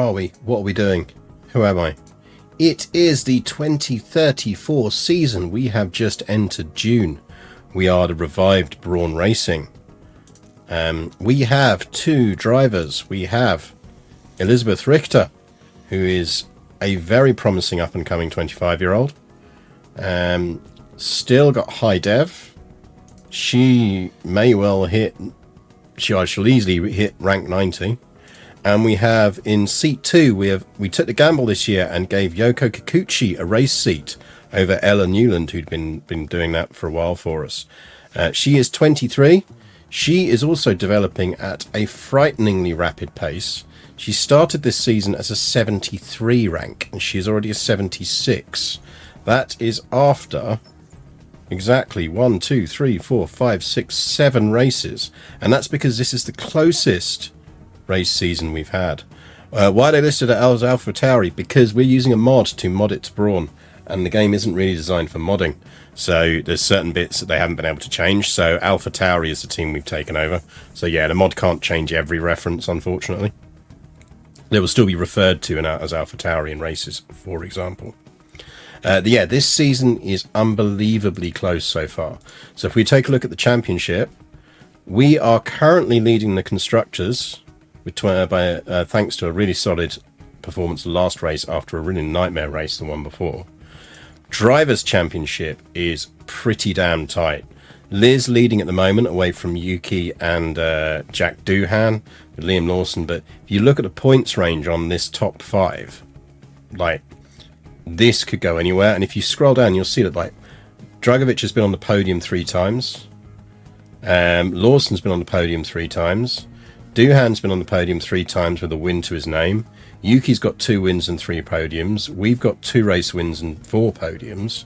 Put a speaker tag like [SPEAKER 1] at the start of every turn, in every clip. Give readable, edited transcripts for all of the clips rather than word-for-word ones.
[SPEAKER 1] are we? What are we doing? Who am I? It is the 2034 season. We have just entered June. We are the revived Brawn Racing. We have two drivers. We have Elizabeth Richter, who is a very promising up-and-coming 25-year-old. Still got high dev. She may well hit... She'll easily hit rank 90. And we have in seat 2, we took the gamble this year and gave Yoko Kikuchi a race seat over Ella Newland, who'd been doing that for a while for us. She is 23. She is also developing at a frighteningly rapid pace. She started this season as a 73 rank, and she's already a 76. That is after exactly 1, 2, 3, 4, 5, 6, 7 races. And that's because this is the closest race season we've had. Why are they listed at Alpha Tauri? Because we're using a mod to mod it to Brawn, and the game isn't really designed for modding. So there's certain bits that they haven't been able to change. So Alpha Tauri is the team we've taken over. So yeah, the mod can't change every reference, unfortunately. They will still be referred to as Alpha Tauri in races, for example. Yeah, this season is unbelievably close so far. So if we take a look at the championship, we are currently leading the constructors thanks to a really solid performance last race after a really nightmare race the one before. Drivers' Championship is pretty damn tight. Liz leading at the moment away from Yuki and Jack Doohan with Liam Lawson. But if you look at the points range on this top 5, like, this could go anywhere. And if you scroll down, you'll see that, like, Dragovic has been on the podium 3 times. Lawson's been on the podium 3 times. Doohan's been on the podium 3 times with a win to his name. Yuki's got 2 wins and 3 podiums. We've got 2 race wins and 4 podiums.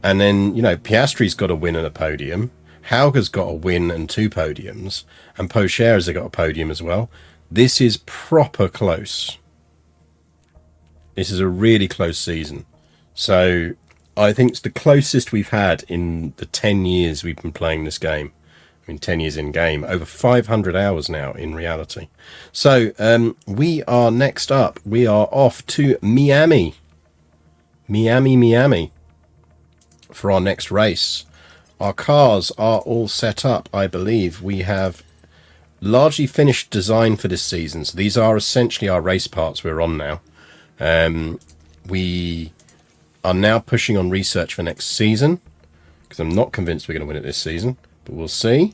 [SPEAKER 1] And then, you know, Piastri's got a win and a podium. Hauger's got a win and 2 podiums. And Pocher's got a podium as well. This is proper close. This is a really close season. So I think it's the closest we've had in the 10 years we've been playing this game. I mean, 10 years in game. Over 500 hours now in reality. So we are next up. We are off to Miami. Miami. For our next race. Our cars are all set up, I believe. We have largely finished design for this season. So these are essentially our race parts we're on now. We are now pushing on research for next season, because I'm not convinced we're going to win it this season, but we'll see.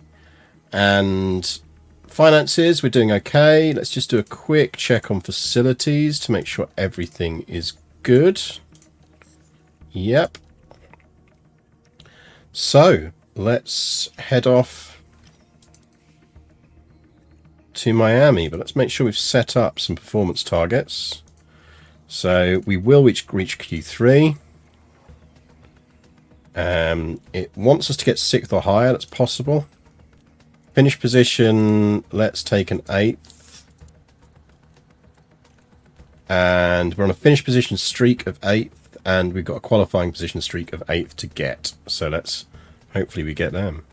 [SPEAKER 1] And finances, we're doing okay. Let's just do a quick check on facilities to make sure everything is good. Yep. So let's head off to Miami, but let's make sure we've set up some performance targets. So we will reach Q3. It wants us to get 6th or higher. That's possible. Finish position, let's take an 8th. And we're on a finish position streak of 8th. And we've got a qualifying position streak of 8th to get. So let's, hopefully we get them.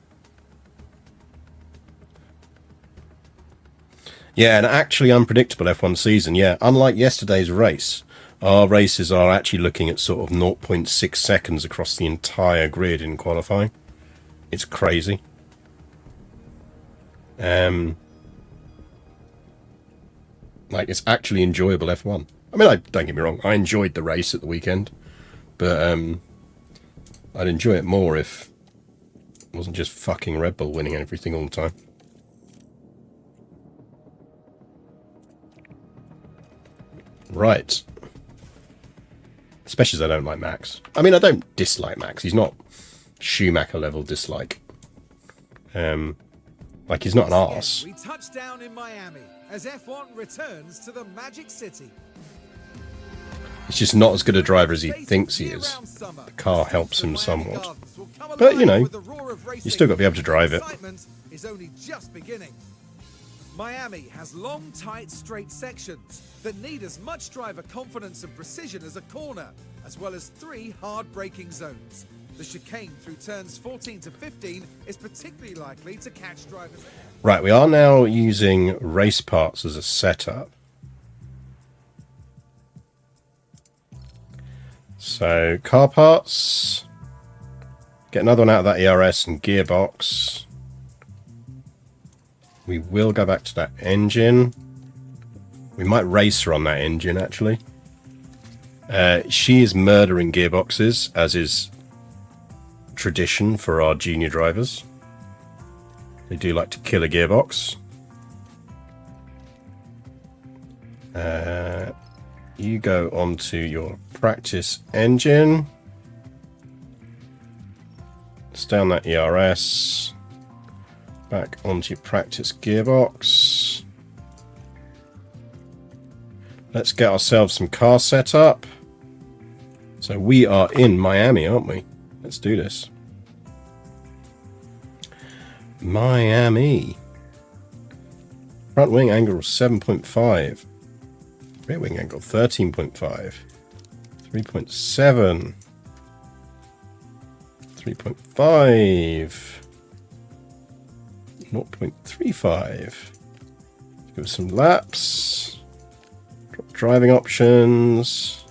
[SPEAKER 1] Yeah, an actually unpredictable F1 season. Yeah, unlike yesterday's race, our races are actually looking at sort of 0.6 seconds across the entire grid in qualifying. It's crazy. Like, it's actually enjoyable F1. I mean, don't get me wrong, I enjoyed the race at the weekend, but I'd enjoy it more if it wasn't just fucking Red Bull winning everything all the time. Right. Especially as I don't like Max. I mean, I don't dislike Max. He's not Schumacher level dislike. Like, he's not an arse.
[SPEAKER 2] We touch down in Miami as F1 returns to the Magic City.
[SPEAKER 1] He's just not as good a driver as he thinks he is. The car helps him somewhat. But, you know, you still got to be able to drive it.
[SPEAKER 2] Is only just beginning. Miami has long, tight, straight sections that need as much driver confidence and precision as a corner, as well as 3 hard braking zones. The chicane through turns 14 to 15 is particularly likely to catch drivers.
[SPEAKER 1] Right, we are now using race parts as a setup. So, car parts. Get another one out of that ERS and gearbox. We will go back to that engine. We might race her on that engine, actually. She is murdering gearboxes, as is tradition for our junior drivers. They do like to kill a gearbox. You go onto your practice engine. Stay on that ERS. Back onto your practice gearbox. Let's get ourselves some car set up. So we are in Miami, aren't we? Let's do this. Miami. Front wing angle 7.5. Rear wing angle 13.5. 3.7. 3.5. 0.35. Give us some laps. Drop driving options.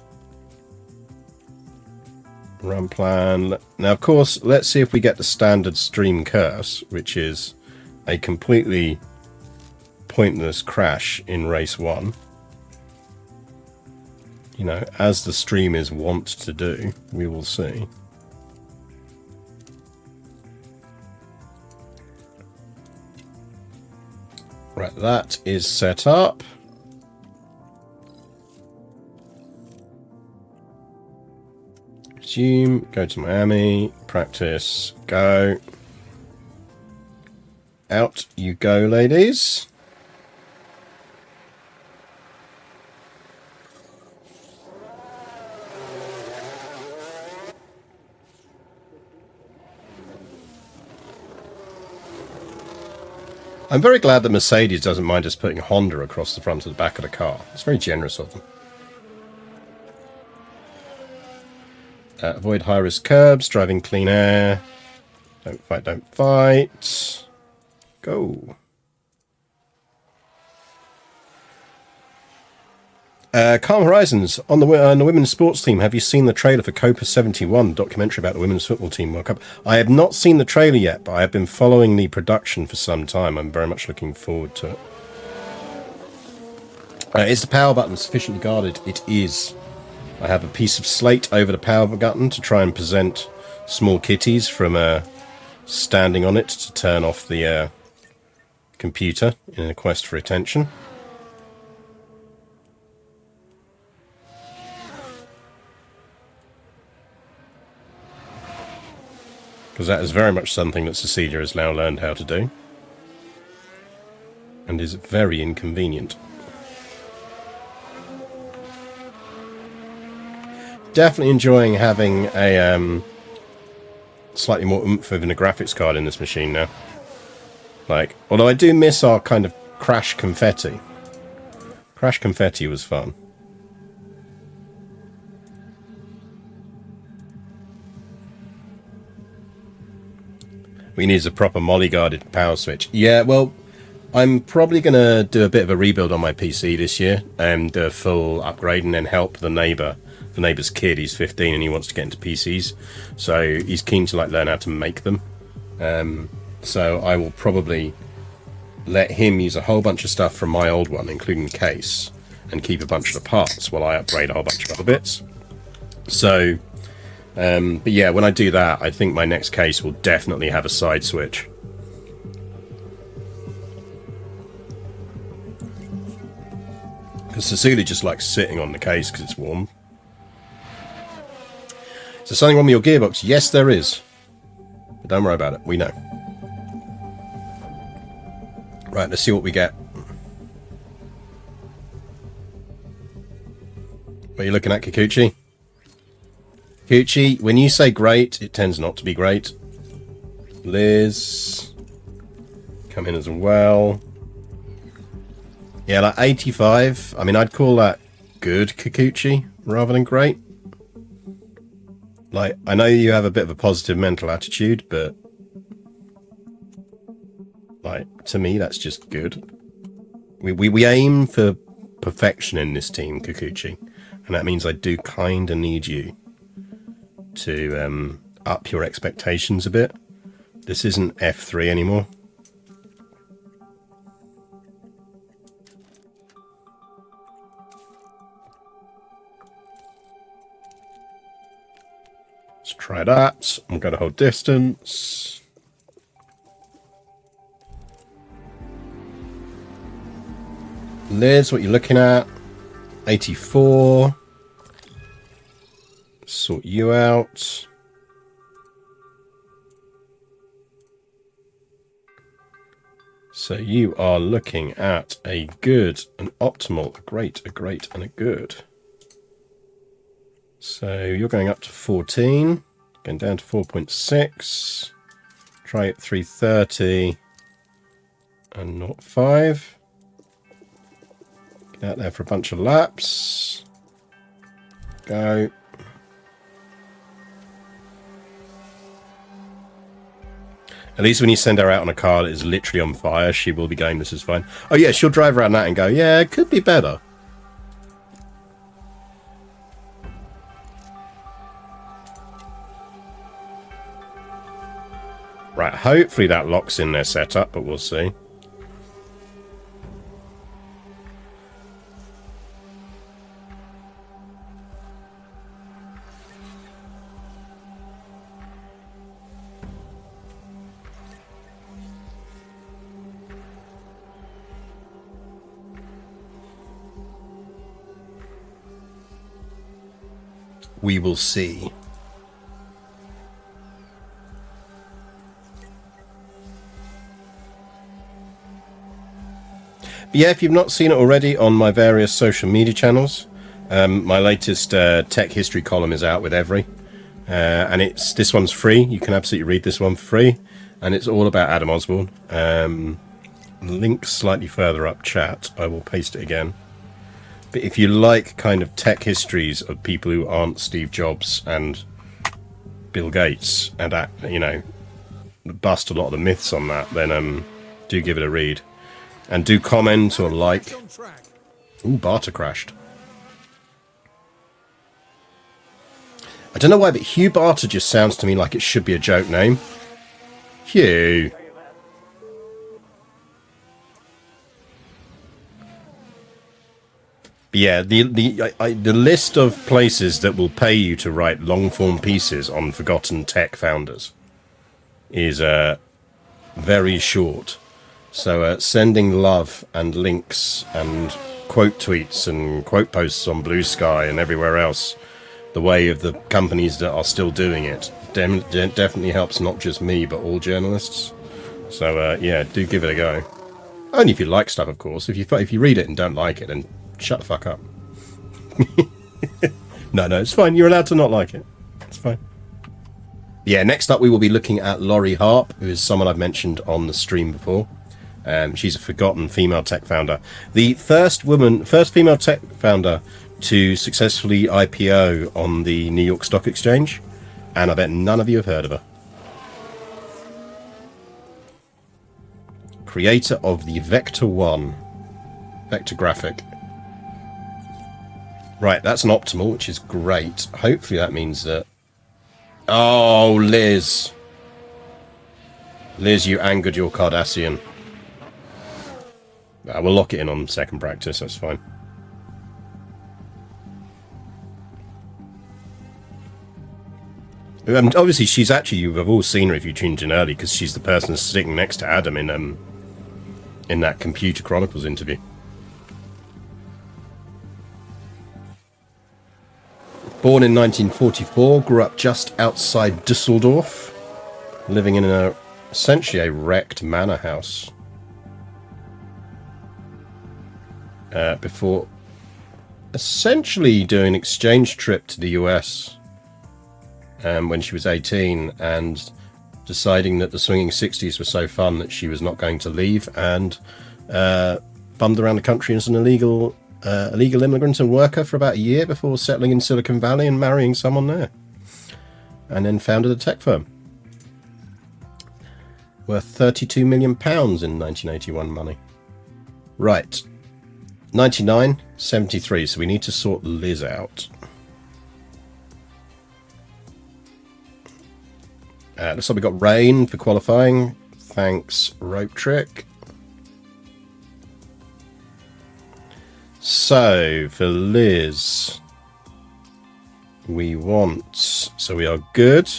[SPEAKER 1] Run plan. Now, of course, let's see if we get the standard stream curse, which is a completely pointless crash in race 1. You know, as the stream is wont to do, we will see. Right, that is set up. Resume, go to Miami, practice, go. Out you go, ladies. I'm very glad that Mercedes doesn't mind us putting Honda across the front of the back of the car. It's very generous of them. Avoid high-risk curbs, driving clean air. Don't fight, don't fight. Go. Calm Horizons, on the women's sports team, have you seen the trailer for Copa 71, documentary about the women's football team World Cup? I have not seen the trailer yet, but I have been following the production for some time. I'm very much looking forward to it. Is the power button sufficiently guarded? It is. I have a piece of slate over the power button to try and present small kitties from standing on it to turn off the computer in a quest for attention. Because that is very much something that Cecilia has now learned how to do. And is very inconvenient. Definitely enjoying having a slightly more oomph in the graphics card in this machine now. Like, although I do miss our kind of Crash Confetti. Crash Confetti was fun. We need a proper molly-guarded power switch. Yeah, well, I'm probably going to do a bit of a rebuild on my PC this year and do a full upgrade and then help the neighbour's kid. He's 15 and he wants to get into PCs. So he's keen to learn how to make them. So I will probably let him use a whole bunch of stuff from my old one, including the case, and keep a bunch of the parts while I upgrade a whole bunch of other bits. So... but yeah, when I do that, I think my next case will definitely have a side switch. Because Cecilia just likes sitting on the case because it's warm. Is there something wrong with your gearbox? Yes, there is. But don't worry about it. We know. Right, let's see what we get. What are you looking at, Kikuchi? Kikuchi, when you say great, it tends not to be great. Liz, come in as well. Yeah, like 85. I mean, I'd call that good, Kikuchi, rather than great. Like, I know you have a bit of a positive mental attitude, but... like, to me, that's just good. We aim for perfection in this team, Kikuchi. And that means I do kinda need you to up your expectations a bit. This isn't F3 anymore. Let's try that. I'm going to hold distance. Liz, what you're looking at? 84. Sort you out. So you are looking at a good, an optimal, a great, a great, and a good. So you're going up to 14, going down to 4.6. Try it 330 and 0.5. Get out there for a bunch of laps. Go. At least when you send her out on a car that is literally on fire, she will be going, this is fine. Oh yeah, she'll drive around that and go, yeah, it could be better. Right, hopefully that locks in their setup, but we'll see. We will see. But yeah, if you've not seen it already on my various social media channels, my latest tech history column is out with Every. And this one's free. You can absolutely read this one for free. And it's all about Adam Osborne. Link slightly further up chat. I will paste it again. But if you like kind of tech histories of people who aren't Steve Jobs and Bill Gates and you know, bust a lot of the myths on that, then do give it a read. And do comment or like. Ooh, Barter crashed. I don't know why, but Hugh Barter just sounds to me like it should be a joke name. Hugh. Yeah, the list of places that will pay you to write long-form pieces on forgotten tech founders is very short. So sending love and links and quote tweets and quote posts on Blue Sky and everywhere else, the way of the companies that are still doing it, definitely helps not just me, but all journalists. So yeah, do give it a go. Only if you like stuff, of course. If you read it and don't like it, then shut the fuck up. No, it's fine. You're allowed to not like it. It's fine. Yeah, next up we will be looking at Laurie Harp, who is someone I've mentioned on the stream before. She's a forgotten female tech founder. The first female tech founder to successfully IPO on the New York Stock Exchange. And I bet none of you have heard of her. Creator of the Vector 1. Vector graphic. Right, that's an optimal, which is great. Hopefully that means that... Oh, Liz. Liz, you angered your Cardassian. We'll lock it in on second practice, that's fine. Obviously, she's actually, you've all seen her if you tuned in early, because she's the person sitting next to Adam in that Computer Chronicles interview. Born in 1944, grew up just outside Dusseldorf, living in essentially a wrecked manor house. Before essentially doing an exchange trip to the US when she was 18 and deciding that the swinging 60s were so fun that she was not going to leave, and bummed around the country as an illegal immigrant and worker for about a year before settling in Silicon Valley and marrying someone there. And then founded a tech firm. Worth £32 million in 1981 money. Right. 99, 73, so we need to sort Liz out. Looks like we got rain for qualifying. Thanks, Rope Trick. So, for Liz, we want... So we are good.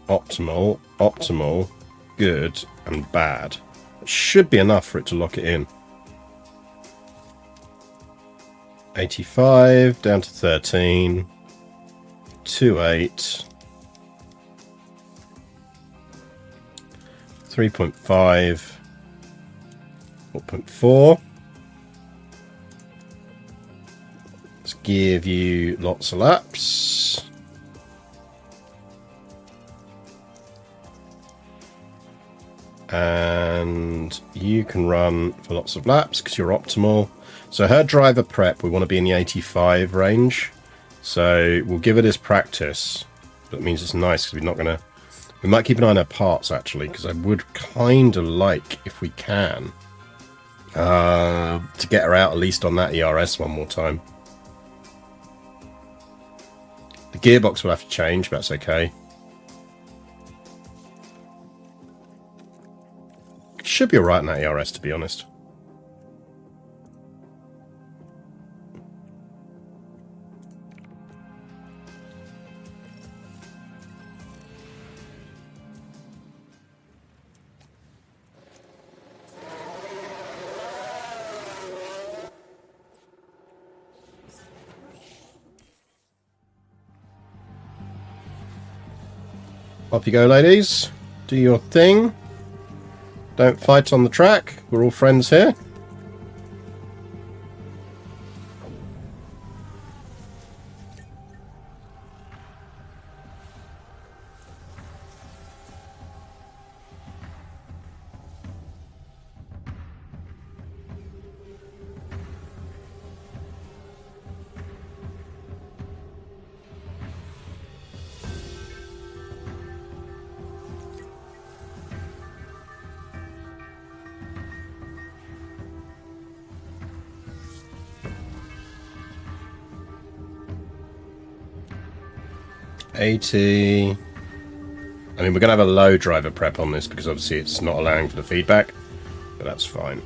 [SPEAKER 1] Optimal, optimal, good, and bad. It should be enough for it to lock it in. 85, down to 13. 2.8. 3.5. 4.4. Let's give you lots of laps. And you can run for lots of laps because you're optimal. So her driver prep, we want to be in the 85 range. So we'll give it as practice. That means it's nice because we're not going to... We might keep an eye on her parts, actually, because I would kind of like, if we can, to get her out at least on that ERS one more time. The gearbox will have to change, but that's okay. Should be alright in that ERS, to be honest. Off you go, ladies. Do your thing. Don't fight on the track. We're all friends here. $80. I mean, we're going to have a low driver prep on this because obviously it's not allowing for the feedback, but that's fine.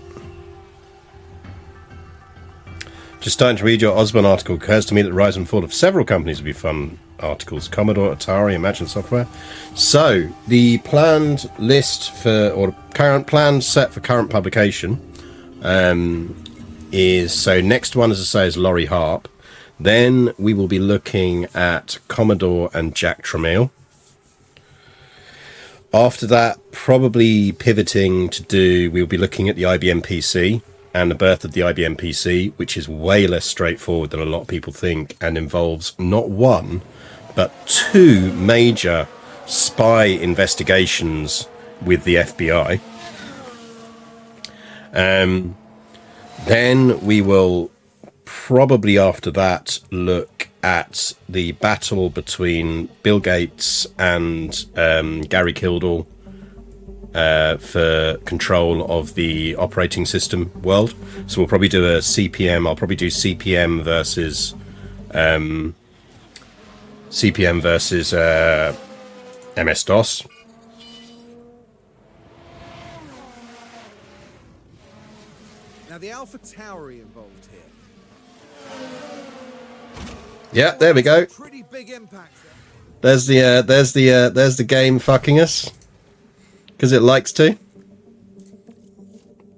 [SPEAKER 1] Just starting to read your Osborne article. Occurs to me that the rise and fall of several companies would be fun articles. Commodore, Atari, Imagine Software. So, the planned list for, or current planned set for current publication is, so next one, as I say, is Laurie Harp. Then we will be looking at Commodore and Jack Tramiel. After that, probably pivoting to do, we'll be looking at the IBM PC and the birth of the IBM PC, which is way less straightforward than a lot of people think and involves not one, but two major spy investigations with the FBI. Then we will probably after that look at the battle between Bill Gates and Gary Kildall for control of the operating system world. So we'll probably do a CPM. I'll probably do CPM versus MS-DOS.
[SPEAKER 2] Now the Alpha Tauri involved here.
[SPEAKER 1] Yeah, there we go.
[SPEAKER 2] Pretty big impact
[SPEAKER 1] There's
[SPEAKER 2] there.
[SPEAKER 1] the game fucking us because it likes to.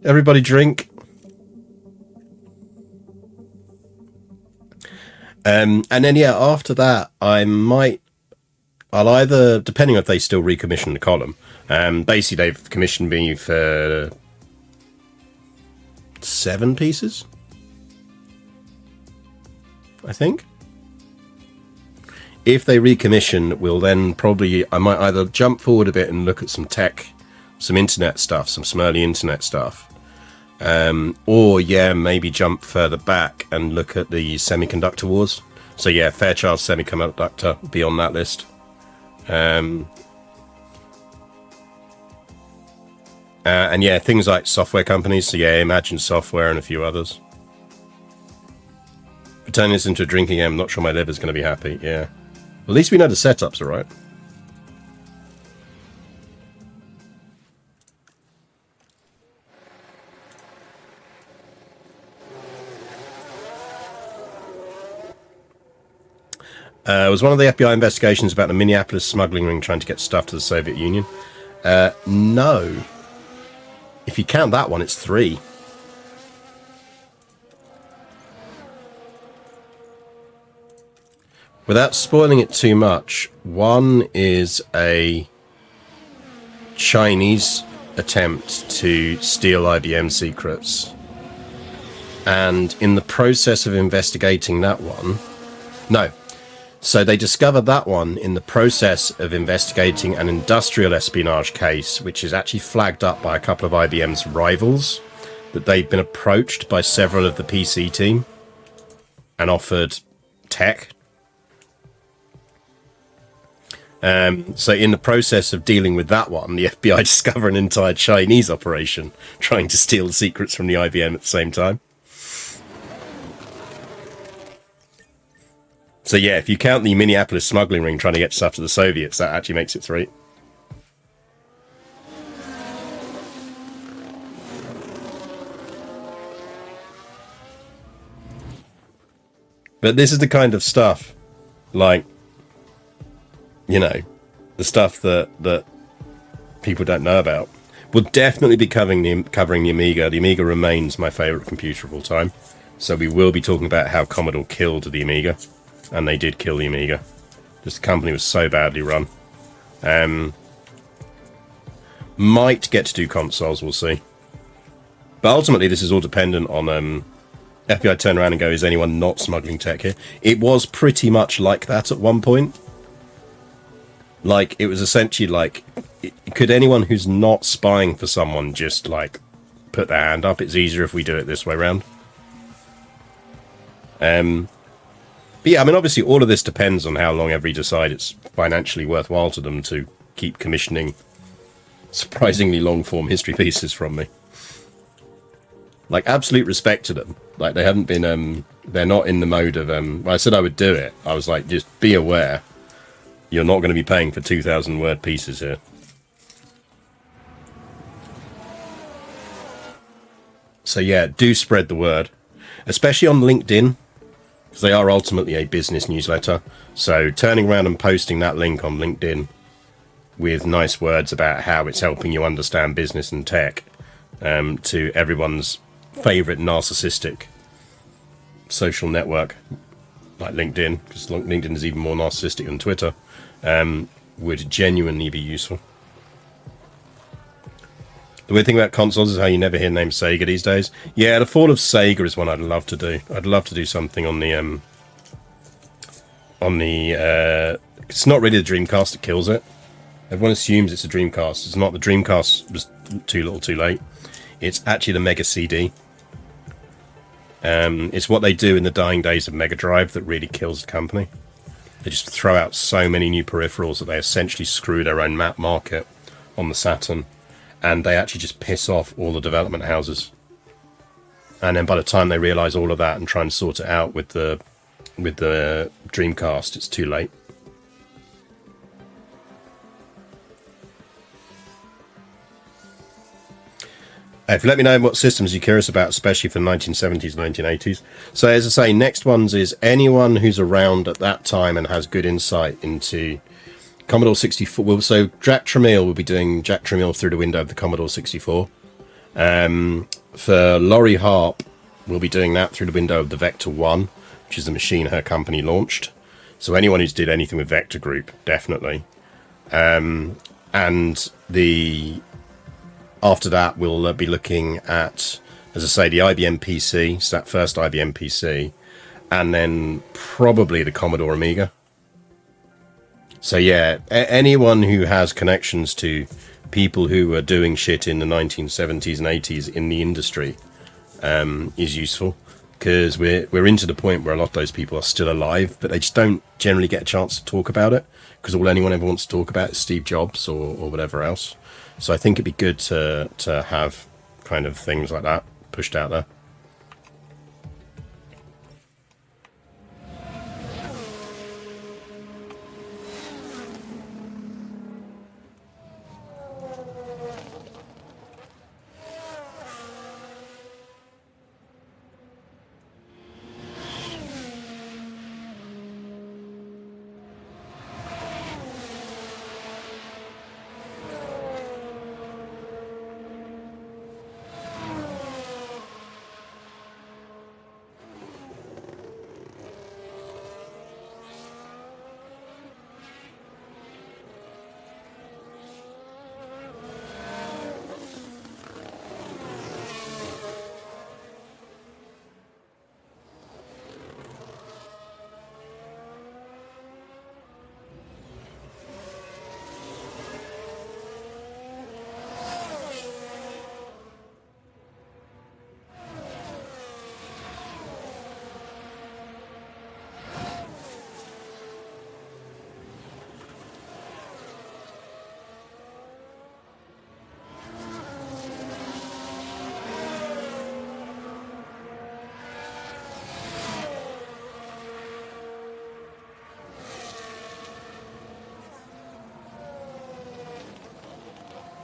[SPEAKER 1] Everybody drink. And then yeah, after that I'll either, depending on if they still recommission the column. Basically they've commissioned me for 7 pieces, I think. If they recommission, we'll then probably, I might either jump forward a bit and look at some tech, some internet stuff, some early internet stuff. Or yeah, maybe jump further back and look at the semiconductor wars. So yeah, Fairchild Semiconductor be on that list. And yeah, things like software companies. So yeah, Imagine Software and a few others. Turning this into a drinking game, I'm not sure my liver's going to be happy. Yeah. At least we know the setups are right. It was one of the FBI investigations about the Minneapolis smuggling ring trying to get stuff to the Soviet Union. No. If you count that one, it's 3. Without spoiling it too much, one is a Chinese attempt to steal IBM secrets. And in the process of investigating that one... No. So they discovered that one in the process of investigating an industrial espionage case, which is actually flagged up by a couple of IBM's rivals, that they've been approached by several of the PC team and offered tech. So in the process of dealing with that one, the FBI discover an entire Chinese operation trying to steal the secrets from the IBM at the same time. So yeah, if you count the Minneapolis smuggling ring trying to get stuff to the Soviets, that actually makes it 3. But this is the kind of stuff, like, you know, the stuff that people don't know about. We'll definitely be covering the Amiga. The Amiga remains my favourite computer of all time. So we will be talking about how Commodore killed the Amiga. And they did kill the Amiga. Just the company was so badly run. Might get to do consoles, we'll see. But ultimately, this is all dependent on FBI turn around and go, is anyone not smuggling tech here? It was pretty much like that at one point. Like, it was essentially like, could anyone who's not spying for someone just, like, put their hand up? It's easier if we do it this way around. But yeah, I mean, obviously, all of this depends on how long every decide it's financially worthwhile to them to keep commissioning surprisingly long-form history pieces from me. Like, absolute respect to them. Like, they haven't been, they're not in the mode of, when I said I would do it, I was like, just be aware, you're not going to be paying for 2,000-word pieces here. So yeah, do spread the word, especially on LinkedIn. Because they are ultimately a business newsletter. So turning around and posting that link on LinkedIn with nice words about how it's helping you understand business and tech to everyone's favourite narcissistic social network like LinkedIn, because LinkedIn is even more narcissistic than Twitter, would genuinely be useful. The weird thing about consoles is how you never hear named Sega these days. Yeah, the fall of Sega is one I'd love to do. I'd love to do something on the it's not really the Dreamcast that kills it. Everyone assumes it's a Dreamcast. It's not. The Dreamcast was too little too late. It's actually the Mega CD. It's what they do in the dying days of Mega Drive that really kills the company. They just throw out so many new peripherals that they essentially screw their own map market on the Saturn. And they actually just piss off all the development houses. And then by the time they realise all of that and try and sort it out with the Dreamcast, it's too late. If you let me know what systems you're curious about, especially for the 1970s, 1980s. So as I say, next ones is anyone who's around at that time and has good insight into Commodore 64. So Jack Tramiel will be doing Jack Tramiel through the window of the Commodore 64. For Laurie Harp, we'll be doing that through the window of the Vector 1, which is the machine her company launched. So anyone who's did anything with Vector Group, definitely. And after that, we'll be looking at, as I say, the IBM PC, so that first IBM PC, and then probably the Commodore Amiga. So yeah, anyone who has connections to people who were doing shit in the 1970s and 80s in the industry is useful, because we're into the point where a lot of those people are still alive, but they just don't generally get a chance to talk about it, because all anyone ever wants to talk about is Steve Jobs or whatever else. So I think it'd be good to have kind of things like that pushed out there.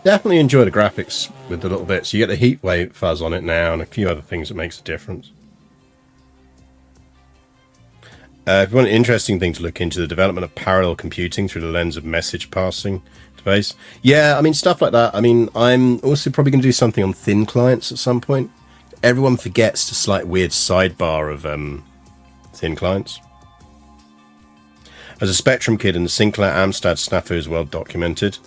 [SPEAKER 1] Definitely enjoy the graphics with the little bits. You get the heat wave fuzz on it now and a few other things that makes a difference. If you want an interesting thing to look into, the development of parallel computing through the lens of message passing device. Yeah, I mean, stuff like that. I mean, I'm also probably going to do something on thin clients at some point. Everyone forgets the slight weird sidebar of thin clients. As a Spectrum kid, and the Sinclair Amstrad snafu is well documented.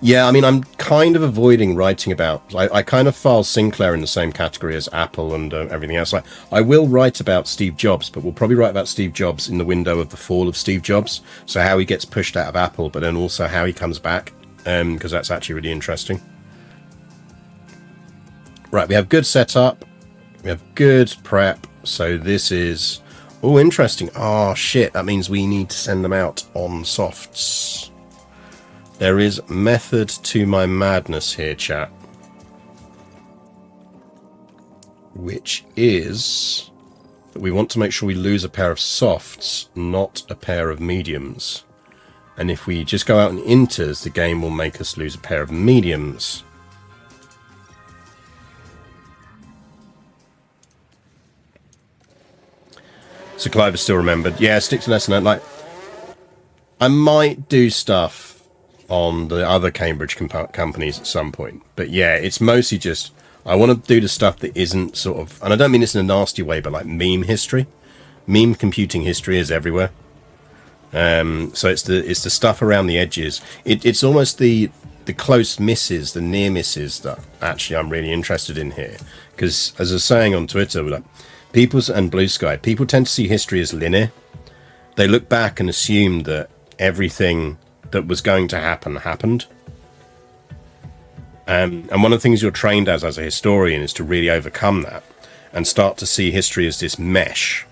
[SPEAKER 1] Yeah, I mean, I'm kind of avoiding writing about... I kind of file Sinclair in the same category as Apple and everything else. I will write about Steve Jobs, but we'll probably write about Steve Jobs in the window of the fall of Steve Jobs. So how he gets pushed out of Apple, but then also how he comes back, because that's actually really interesting. Right, we have good setup. We have good prep. So this is... Oh, interesting. Oh, shit. That means we need to send them out on softs. There is method to my madness here, chat. Which is that we want to make sure we lose a pair of softs, not a pair of mediums. And if we just go out and inters, the game will make us lose a pair of mediums. So Clive is still remembered. Yeah, stick to lesson. Like, I might do stuff on the other Cambridge companies at some point, but yeah, it's mostly just I want to do the stuff that isn't sort of, and I don't mean this in a nasty way, but like meme history. Meme computing history is everywhere. So it's the stuff around the edges. It's almost the close misses, the near misses that actually I'm really interested in here, because as I was saying on Twitter, like people's and Blue Sky, people tend to see history as linear. They look back and assume that everything that was going to happen happened. And one of the things you're trained as a historian is to really overcome that and start to see history as this mesh.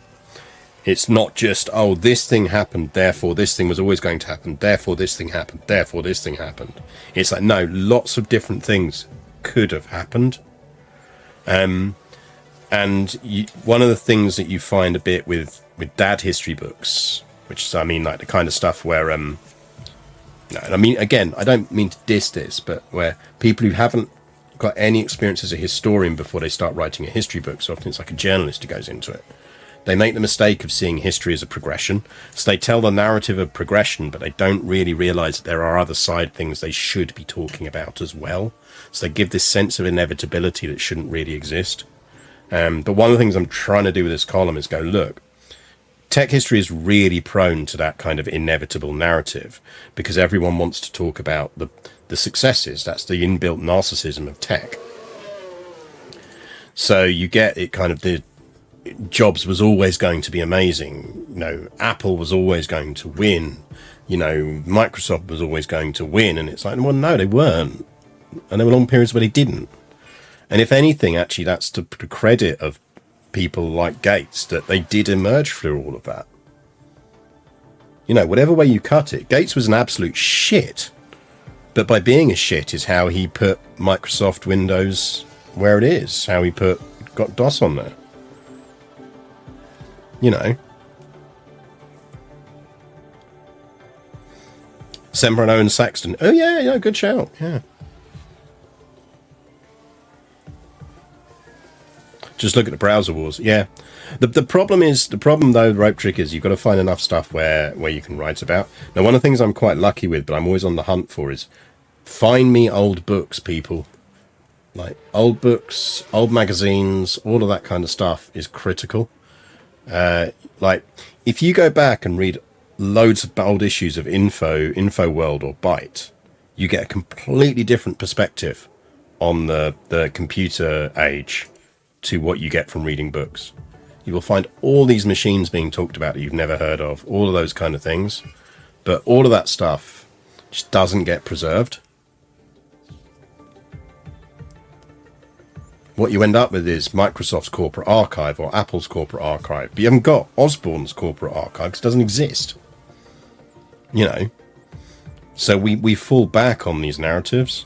[SPEAKER 1] It's not just, oh, this thing happened, therefore this thing was always going to happen, therefore this thing happened, therefore this thing happened. It's like, no, lots of different things could have happened. And one of the things that you find a bit with dad history books, which is, I mean, like the kind of stuff where... I mean, again, I don't mean to diss this, but where people who haven't got any experience as a historian before they start writing a history book, so often it's like a journalist who goes into it, they make the mistake of seeing history as a progression. So they tell the narrative of progression, but they don't really realize that there are other side things they should be talking about as well. So they give this sense of inevitability that shouldn't really exist. But one of the things I'm trying to do with this column is go, look, tech history is really prone to that kind of inevitable narrative because everyone wants to talk about the successes. That's the inbuilt narcissism of tech. So you get it kind of the Jobs was always going to be amazing. You know, Apple was always going to win. You know, Microsoft was always going to win. And it's like, well, no, they weren't. And there were long periods where they didn't. And if anything, actually, that's to the credit of people like Gates that they did emerge through all of that. You know, whatever way you cut it, Gates was an absolute shit. But by being a shit is how he put Microsoft Windows where it is, how he got DOS on there. You know. Sembrano and Saxton. Oh, yeah, good shout. Yeah. Just look at the browser wars. Yeah. The problem though, the rope trick is you've got to find enough stuff where you can write about. Now, one of the things I'm quite lucky with, but I'm always on the hunt for, is find me old books, people. Like old books, old magazines, all of that kind of stuff is critical. Like if you go back and read loads of old issues of Info World or Byte, you get a completely different perspective on the computer age to what you get from reading books. You will find all these machines being talked about that you've never heard of, all of those kind of things, but all of that stuff just doesn't get preserved. What you end up with is Microsoft's corporate archive or Apple's corporate archive, but you haven't got Osborne's corporate archive because it doesn't exist. You know, so we fall back on these narratives.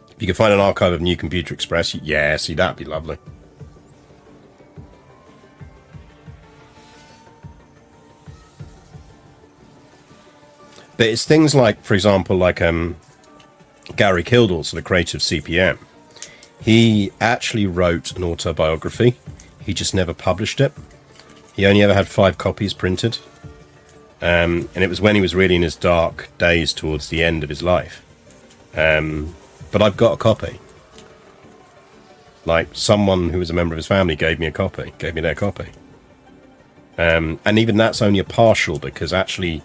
[SPEAKER 1] If you can find an archive of New Computer Express, yeah, see, that'd be lovely. But it's things like, for example, like Gary Kildall, so the creator of CPM. He actually wrote an autobiography. He just never published it. He only ever had 5 copies printed. And it was when he was really in his dark days towards the end of his life. But I've got a copy. Like, someone who was a member of his family gave me their copy. And even that's only a partial, because actually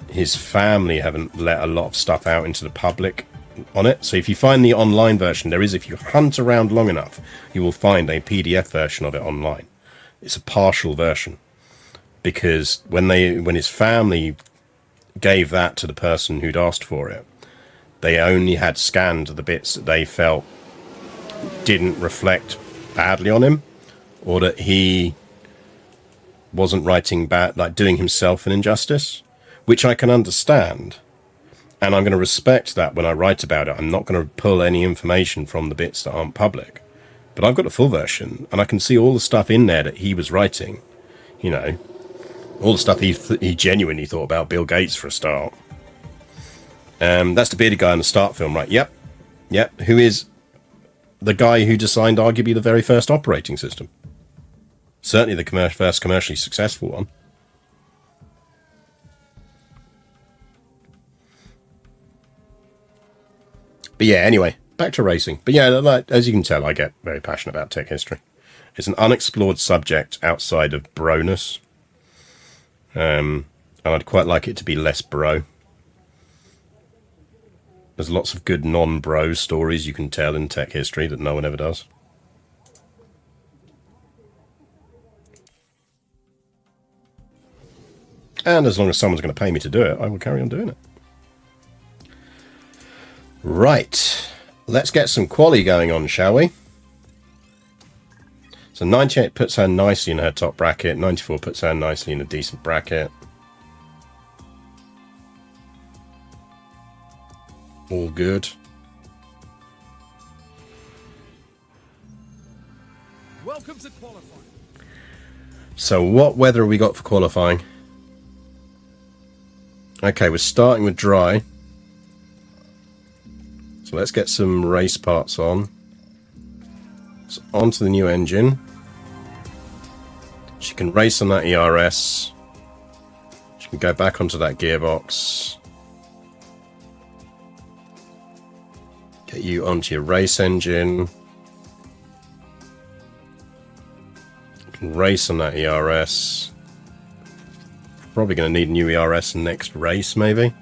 [SPEAKER 1] his family haven't let a lot of stuff out into the public on it. So if you find the online version, if you hunt around long enough, you will find a PDF version of it online. It's a partial version, because when his family gave that to the person who'd asked for it, they only had scanned the bits that they felt didn't reflect badly on him, or that he wasn't writing bad, like doing himself an injustice, which I can understand. And I'm going to respect that when I write about it. I'm not going to pull any information from the bits that aren't public. But I've got a full version, and I can see all the stuff in there that he was writing. You know, all the stuff he genuinely thought about Bill Gates, for a start. That's the bearded guy in the Start film, right? Yep. Who is the guy who designed arguably the very first operating system. Certainly the first commercially successful one. But yeah, anyway, back to racing. But yeah, like, as you can tell, I get very passionate about tech history. It's an unexplored subject outside of broness. And I'd quite like it to be less bro. There's lots of good non-bro stories you can tell in tech history that no one ever does. And as long as someone's going to pay me to do it, I will carry on doing it. Right. Let's get some quali going on, shall we? So 98 puts her nicely in her top bracket. 94 puts her nicely in a decent bracket. All good.
[SPEAKER 2] Welcome to qualifying.
[SPEAKER 1] So what weather have we got for qualifying? Okay, we're starting with dry. So let's get some race parts on. So onto the new engine. She can race on that ERS. She can go back onto that gearbox. Get you onto your race engine. You can race on that ERS. Probably going to need a new ERS next race, maybe.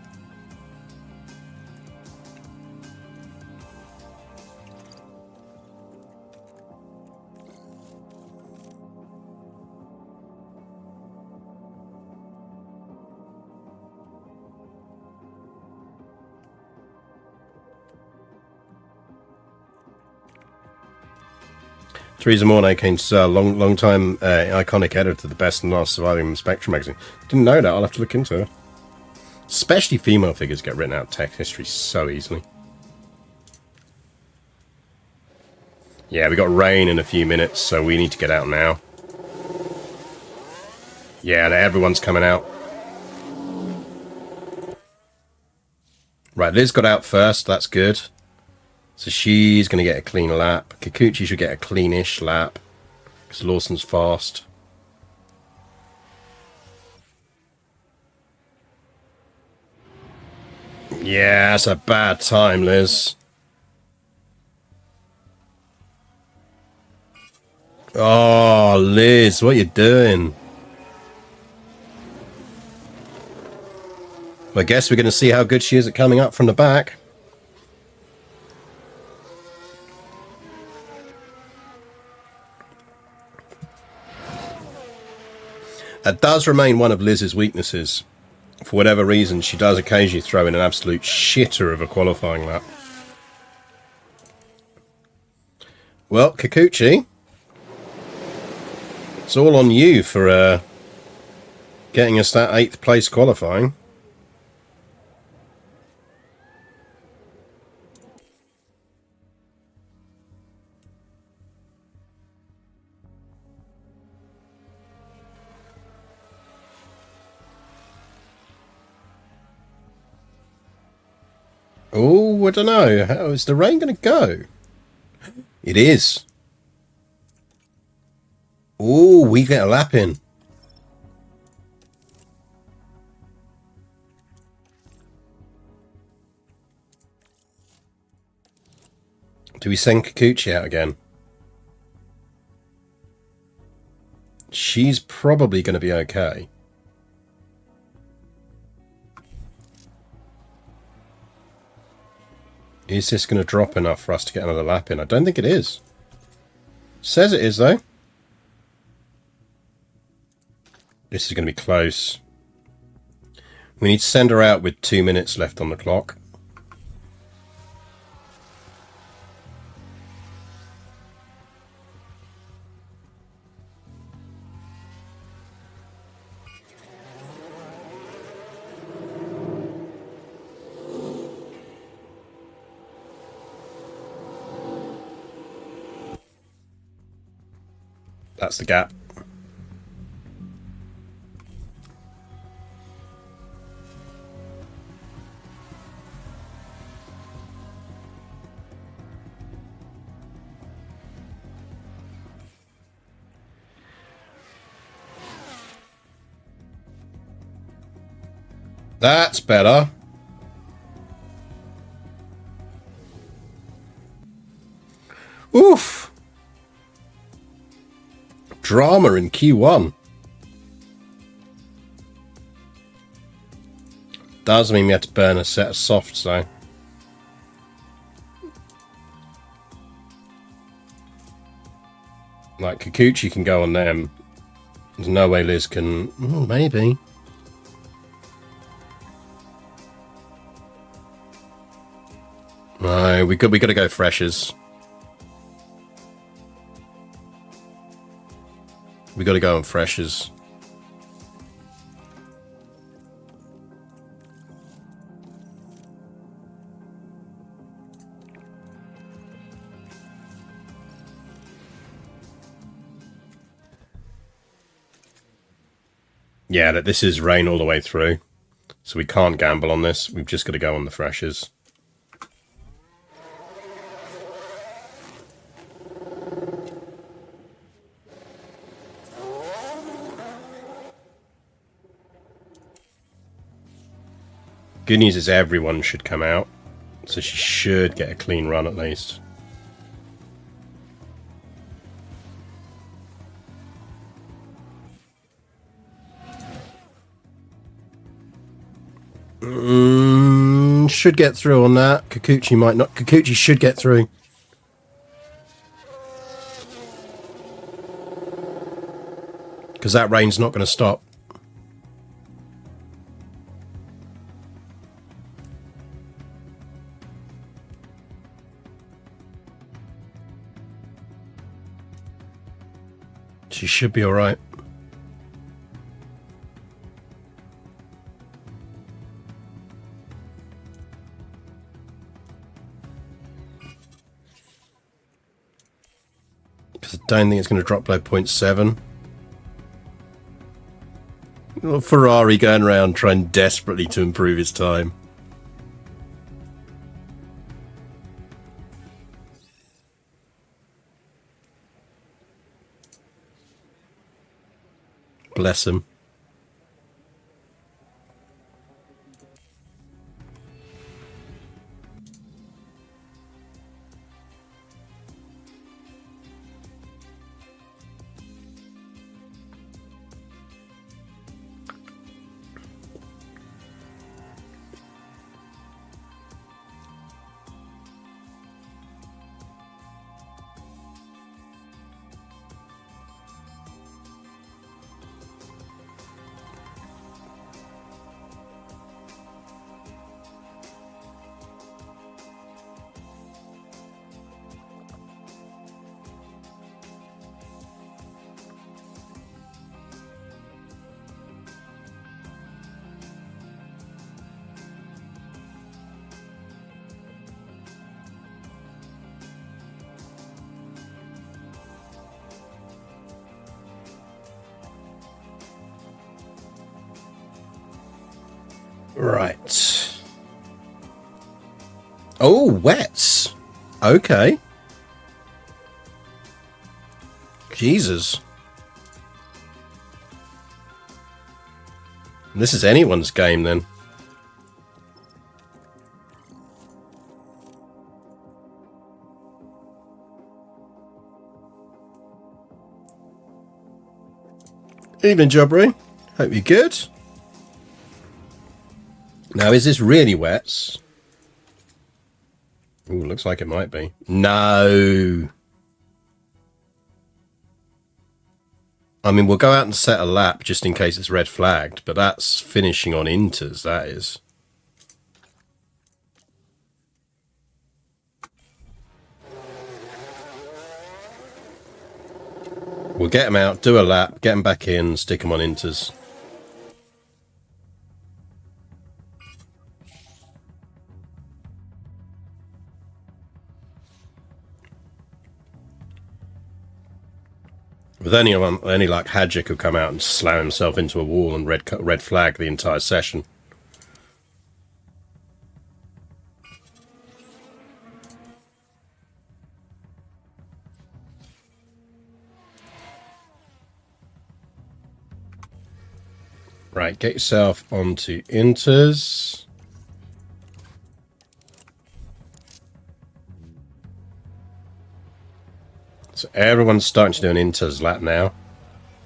[SPEAKER 1] Theresa Mornay came to long time iconic editor to the best and last surviving Spectrum magazine. Didn't know that. I'll have to look into it. Especially female figures get written out of tech history so easily. Yeah, we got rain in a few minutes, so we need to get out now. Yeah, everyone's coming out. Right, Liz got out first. That's good. So she's going to get a clean lap. Kikuchi should get a cleanish lap, because Lawson's fast. Yeah, that's a bad time, Liz. Oh, Liz, what are you doing? Well, I guess we're going to see how good she is at coming up from the back. That does remain one of Liz's weaknesses. For whatever reason, she does occasionally throw in an absolute shitter of a qualifying lap. Well, Kikuchi, it's all on you for getting us that 8th place qualifying. Oh, I don't know. How is the rain going to go? It is. Oh, we get a lap in. Do we send Kikuchi out again? She's probably going to be okay. Is this going to drop enough for us to get another lap in? I don't think it is. Says it is, though. This is going to be close. We need to send her out with 2 minutes left on the clock. That's the gap. That's better. Oof. Drama in Q1. Does mean we had to burn a set of softs, though. Like, Kikuchi can go on them. There's no way Liz can... maybe. No, we got to go freshers. We got to go on freshers. Yeah, that this is rain all the way through. So we can't gamble on this. We've just got to go on the freshers. Good news is everyone should come out. So she should get a clean run at least. Should get through on that. Kikuchi might not. Kikuchi should get through. Because that rain's not going to stop. She should be alright. Because I don't think it's going to drop below 0.7. Little Ferrari going around trying desperately to improve his time. Bless him. Right. Oh, wets. Okay. Jesus. This is anyone's game then. Evening, Jobbery. Hope you're good. Now, is this really wets? Ooh, looks like it might be. No. I mean, we'll go out and set a lap just in case it's red flagged, but that's finishing on inters, that is. We'll get them out, do a lap, get them back in, stick them on inters. With any like Hadja could come out and slam himself into a wall and red flag the entire session. Right, get yourself onto inters. So everyone's starting to do an inters lap now.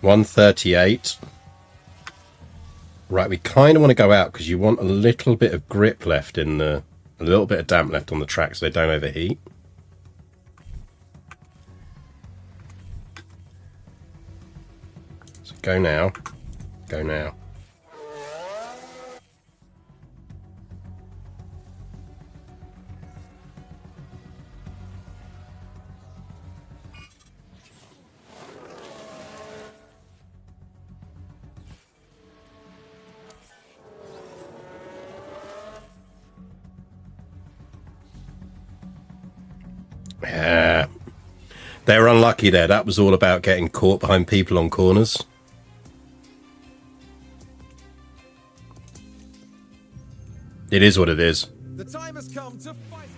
[SPEAKER 1] 138. Right, we kind of want to go out because you want a little bit of grip left in the... a little bit of damp left on the track so they don't overheat. So go now. Go now. Yeah. They were unlucky there. That was all about getting caught behind people on corners. It is what it is.
[SPEAKER 2] The time has come to fight.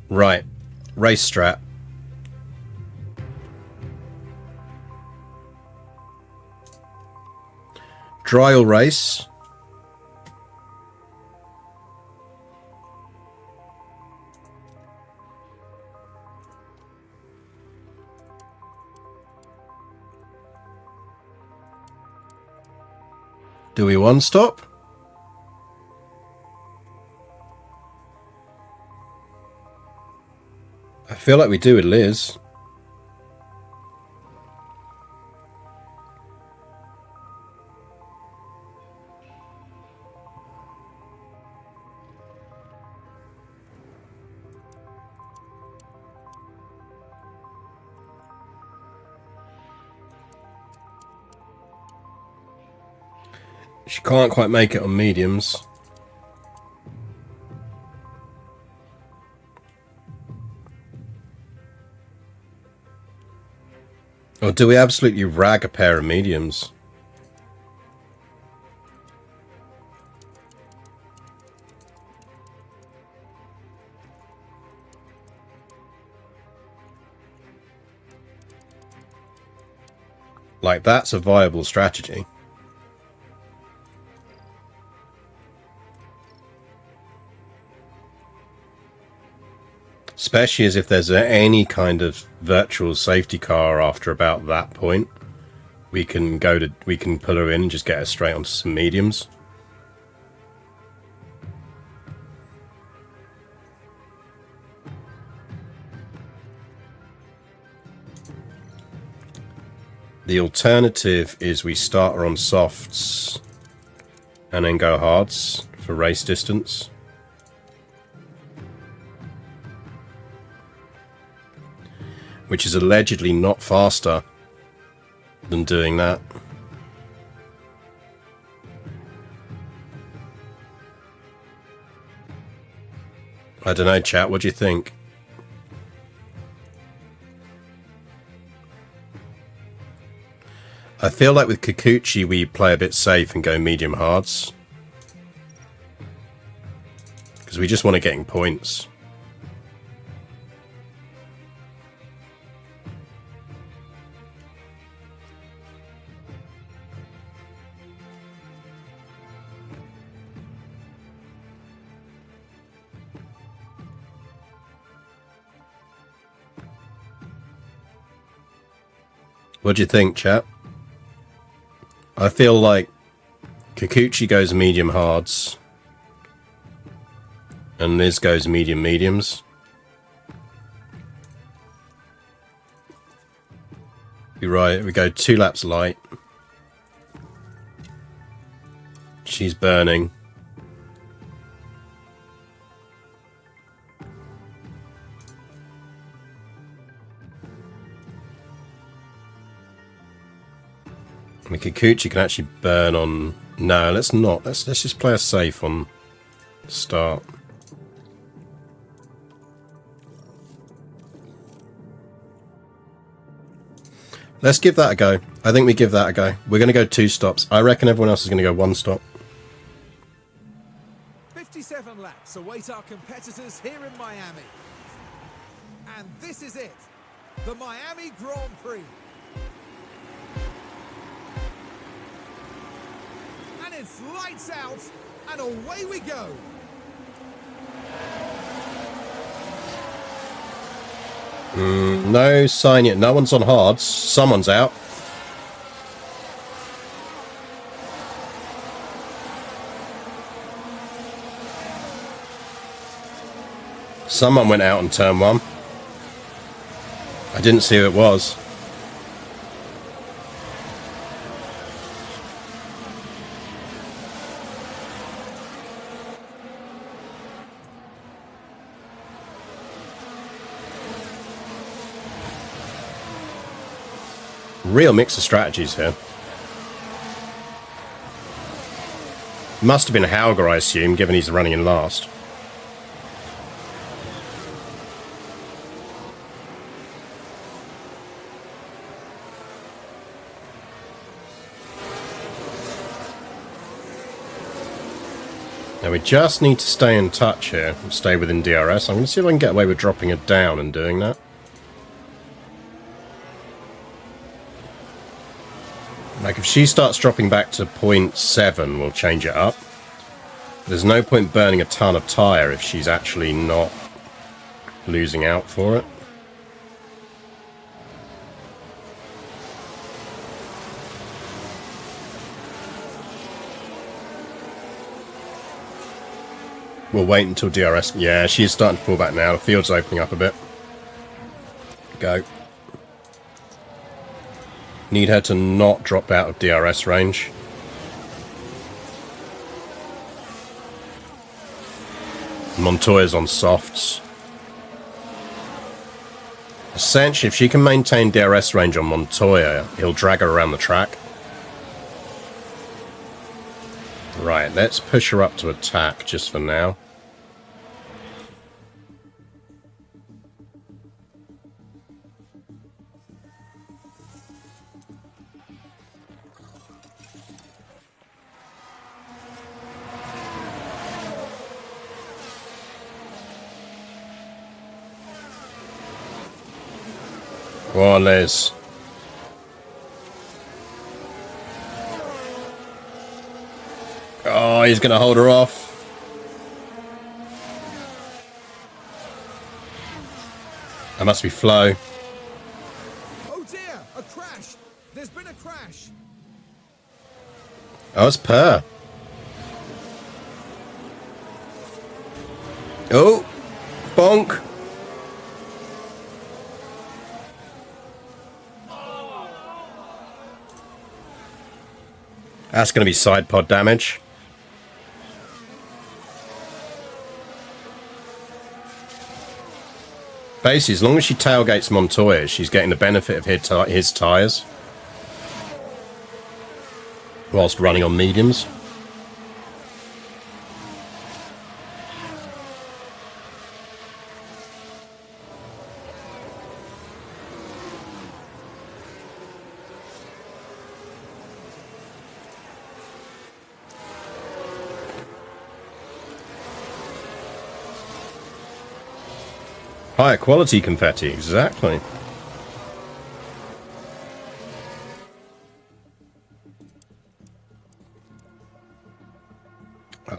[SPEAKER 1] Right. Race strat. Trial race. Do we one stop? I feel like we do with Liz. She can't quite make it on mediums. Or do we absolutely rag a pair of mediums? Like, that's a viable strategy. Especially as if there's any kind of virtual safety car after about that point, we can put her in and just get her straight onto some mediums. The alternative is we start her on softs and then go hards for race distance. Which is allegedly not faster than doing that. I don't know, chat, what do you think? I feel like with Kikuchi we play a bit safe and go medium hards. we just want to get in points. What do you think, chap? I feel like Kikuchi goes medium hards, and Liz goes medium mediums. You're right, we go 2 laps light. She's burning. I mean, Kikuchi can actually burn on... No, let's not. Let's just play us safe on start. Let's give that a go. I think we give that a go. We're going to go 2 stops. I reckon everyone else is going to go 1 stop.
[SPEAKER 2] 57 laps await our competitors here in Miami. And this is it. The Miami Grand Prix. And it's lights out, and away we go.
[SPEAKER 1] No sign yet. No one's on hards. Someone's out. Someone went out on turn 1. I didn't see who it was. Real mix of strategies here. Must have been Hauger, I assume, given he's running in last. Now we just need to stay in touch here and stay within DRS. I'm going to see if I can get away with dropping it down and doing that. Like, if she starts dropping back to 0.7, we'll change it up. There's no point burning a ton of tyre if she's actually not losing out for it. We'll wait until DRS... Yeah, she's starting to pull back now. The field's opening up a bit. Go. Need her to not drop out of DRS range. Montoya's on softs. Essentially, if she can maintain DRS range on Montoya, he'll drag her around the track. Right, let's push her up to attack just for now. Come on, Liz. Oh, he's going to hold her off. That must be Flo.
[SPEAKER 2] Oh dear, a crash. There's been a crash.
[SPEAKER 1] Oh, it's Per. Oh, bonk. That's going to be side pod damage. Basically, as long as she tailgates Montoya, she's getting the benefit of his tyres. Whilst running on mediums. Higher quality confetti, exactly.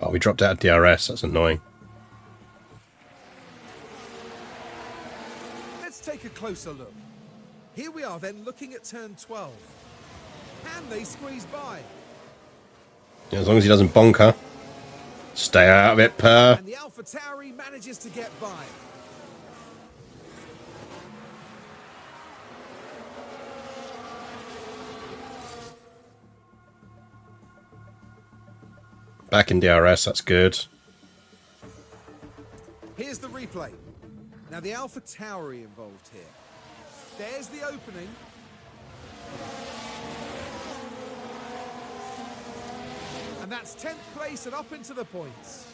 [SPEAKER 1] Oh, we dropped out of DRS. That's annoying.
[SPEAKER 2] Let's take a closer look. Here we are then looking at turn 12. Can they squeeze by?
[SPEAKER 1] Yeah, as long as he doesn't bonker. Stay out of it, Per.
[SPEAKER 2] And the Alpha Tauri manages to get by.
[SPEAKER 1] Back in DRS, that's good.
[SPEAKER 2] Here's the replay. Now the Alpha Tauri involved here. There's the opening. And that's 10th place and up into the points.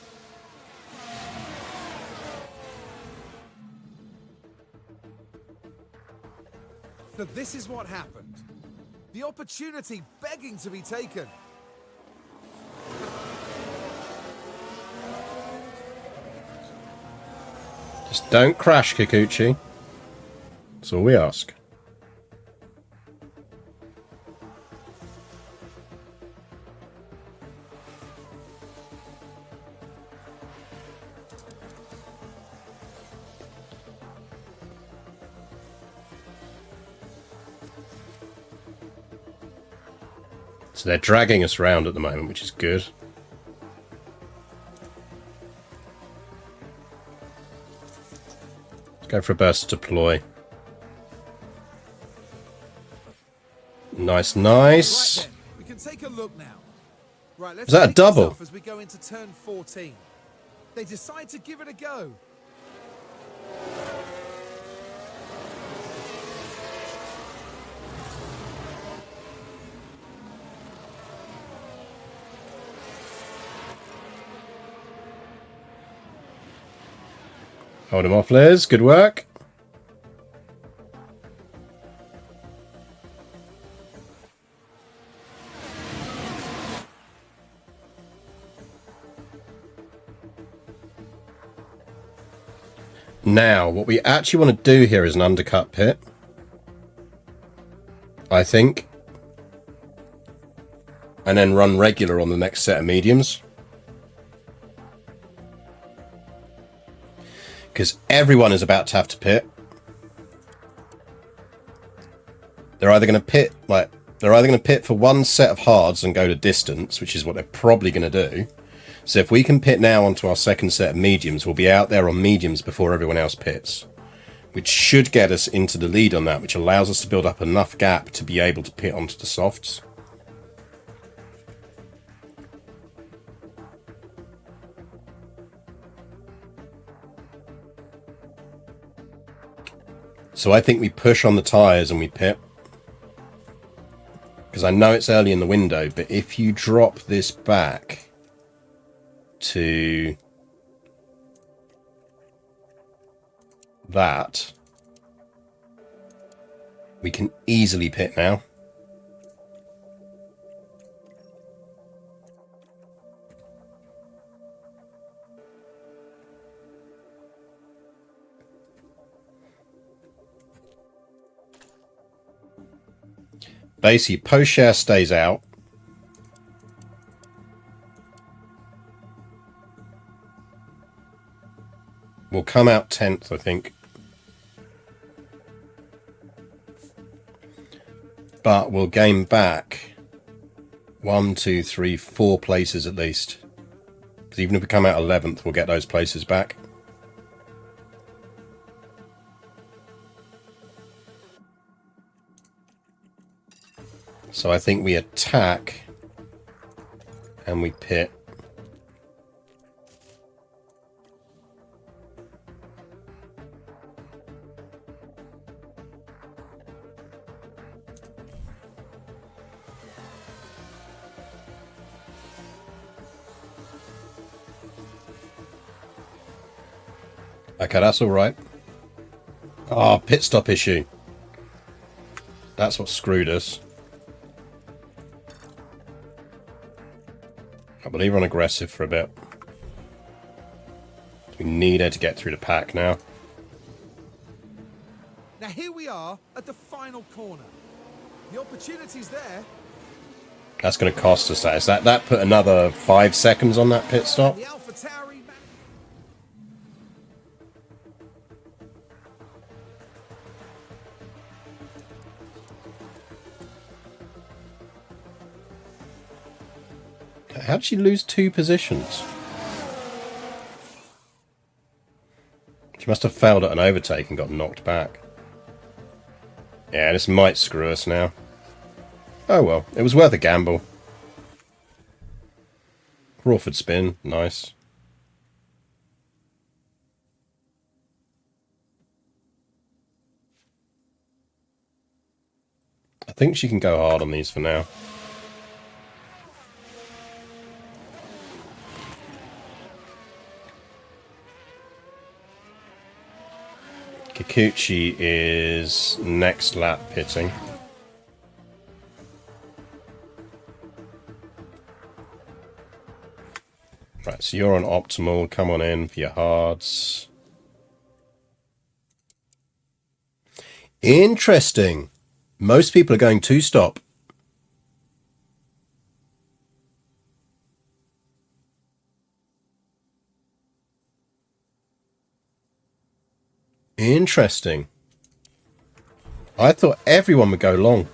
[SPEAKER 2] So this is what happened. The opportunity begging to be taken.
[SPEAKER 1] Just don't crash, Kikuchi. That's all we ask. So they're dragging us around at the moment, which is good. Let's go for a burst deploy. Nice, nice.
[SPEAKER 2] Right then, we can take a look now. Right, let's
[SPEAKER 1] Is that a
[SPEAKER 2] kick this
[SPEAKER 1] double?
[SPEAKER 2] off as we go into turn 14. They decide to give it a go.
[SPEAKER 1] Hold him off, Liz. Good work. Now, what we actually want to do here is an undercut pit. I think. And then run regular on the next set of mediums. Because everyone is about to have to pit. They're either going to pit for one set of hards and go to distance, which is what they're probably going to do. So if we can pit now onto our second set of mediums, we'll be out there on mediums before everyone else pits, which should get us into the lead on that, which allows us to build up enough gap to be able to pit onto the softs. So I think we push on the tyres and we pit. Because I know it's early in the window, but if you drop this back to that, we can easily pit now. Basically, post share stays out. We'll come out 10th, I think. But we'll gain back 1, 2, 3, 4 places at least. Because even if we come out 11th, we'll get those places back. So I think we attack and we pit. Okay, that's all right. Oh, pit stop issue. That's what screwed us. I believe we're on aggressive for a bit. We need her to get through the pack now.
[SPEAKER 2] Now here we are at the final corner. The opportunity's there.
[SPEAKER 1] That's going to cost us that. Is that put another 5 seconds on that pit stop?
[SPEAKER 2] The Alpha Tauri.
[SPEAKER 1] How did she lose 2 positions? She must have failed at an overtake and got knocked back. Yeah, this might screw us now. Oh well, it was worth a gamble. Crawford spin, nice. I think she can go hard on these for now. Kikuchi is next lap pitting. Right, so you're on optimal. Come on in for your hards. Interesting. Most people are going 2-stop. Interesting. I thought everyone would go long.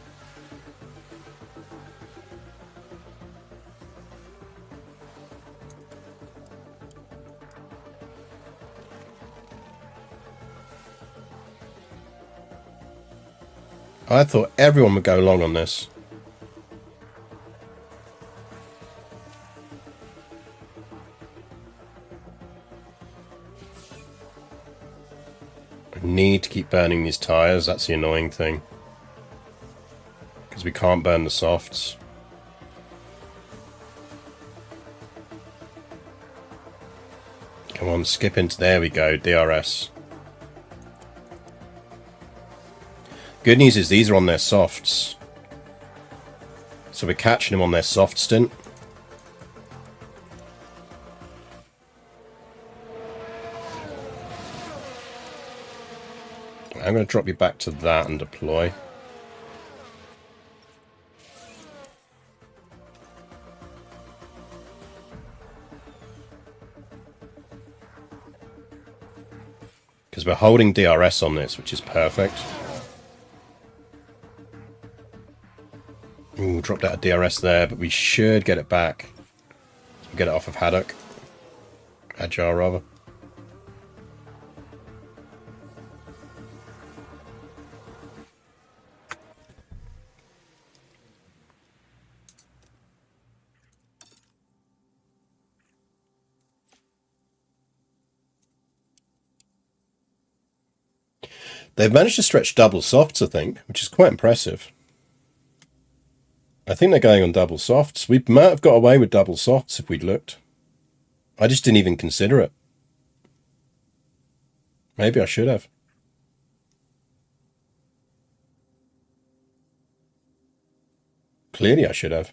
[SPEAKER 1] I thought everyone would go long on this. I need to keep burning these tyres, that's the annoying thing. Because we can't burn the softs. Come on, skip into, there we go, DRS. Good news is these are on their softs. So we're catching them on their soft stint. I'm going to drop you back to that and deploy. Because we're holding DRS on this, which is perfect. Ooh, dropped out of DRS there, but we should get it back. We'll get it off of Haddock. Agile, rather. They've managed to stretch double softs, I think, which is quite impressive. I think they're going on double softs. We might have got away with double softs if we'd looked. I just didn't even consider it. Maybe I should have. Clearly I should have.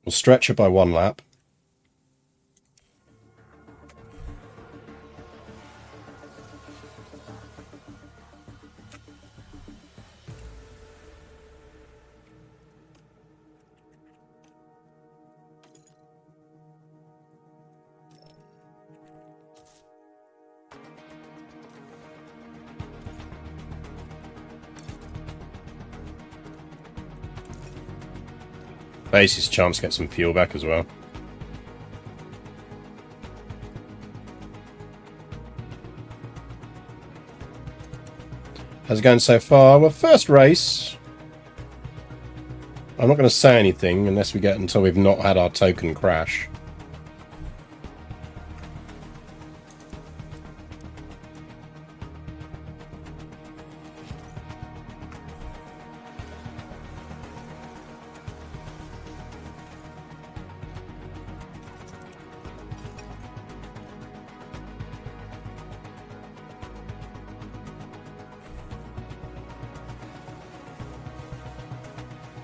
[SPEAKER 1] We'll stretch it by 1 lap. Basis chance to get some fuel back as well. How's it going so far? Well, first race. I'm not going to say anything unless we get until we've not had our token crash.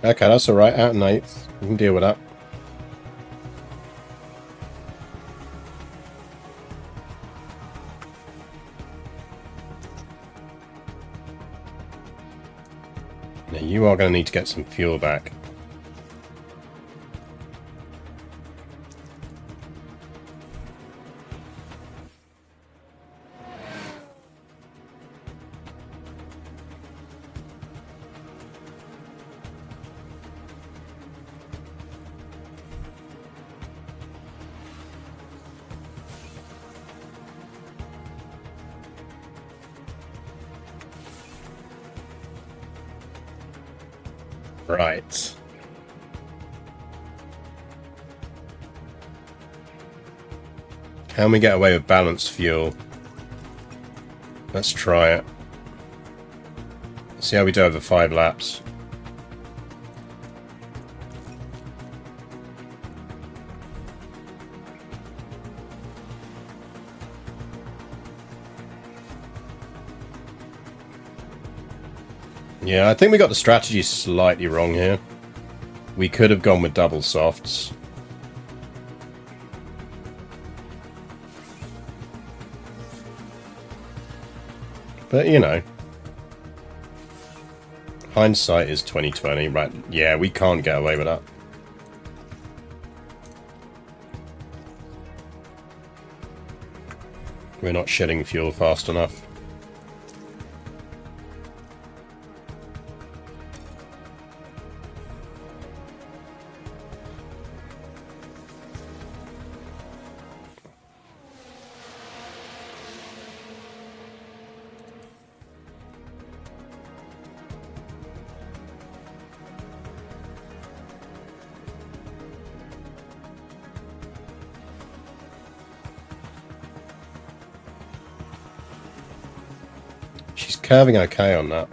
[SPEAKER 1] Okay, that's alright. Out in 8th. We can deal with that. Now, you are going to need to get some fuel back. Right. Can we get away with balanced fuel? Let's try it. See how we do over 5 laps. Yeah, I think we got the strategy slightly wrong here. We could have gone with double softs. But, you know. Hindsight is 20/20, right? Yeah, we can't get away with that. We're not shedding fuel fast enough. She's curving okay on that.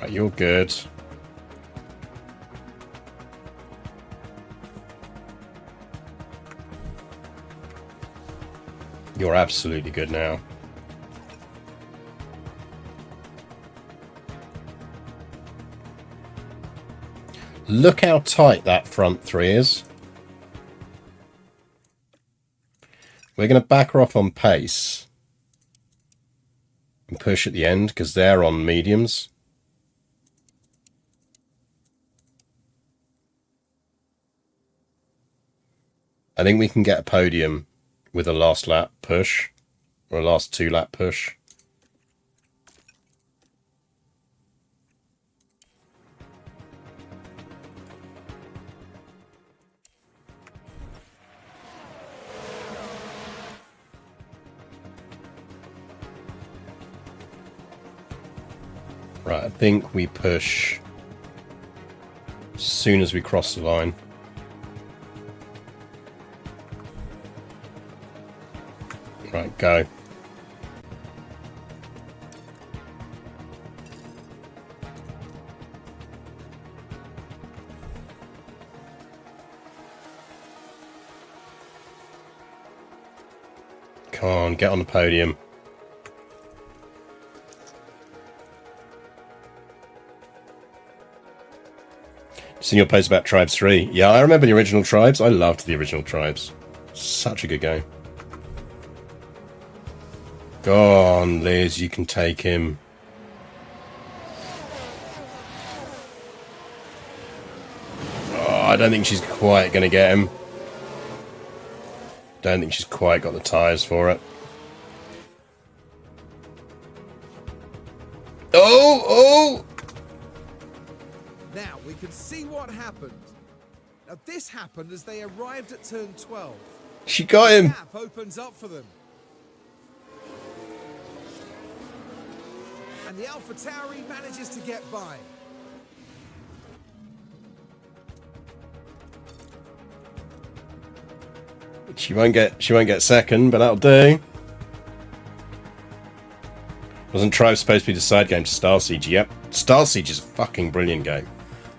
[SPEAKER 1] Right, you're good. You're absolutely good now. Look how tight that front 3 is. We're going to back her off on pace and push at the end because they're on mediums. I think we can get a podium with a last lap push or a last 2 lap push. Right, I think we push as soon as we cross the line. Right, go. Come on, get on the podium. Seen your post about Tribes 3. Yeah, I remember the original Tribes. I loved the original Tribes. Such a good game. Go on, Liz, you can take him. Oh, I don't think she's quite going to get him. Don't think she's quite got the tyres for it. Oh!
[SPEAKER 2] Now we can see what happened. Now this happened as they arrived at turn 12.
[SPEAKER 1] She got him.
[SPEAKER 2] The gap opens up for them. And the AlphaTauri manages to get by.
[SPEAKER 1] She won't get second, but that'll do. Wasn't Tribe supposed to be the side game to Star Siege? Yep. Star Siege is a fucking brilliant game.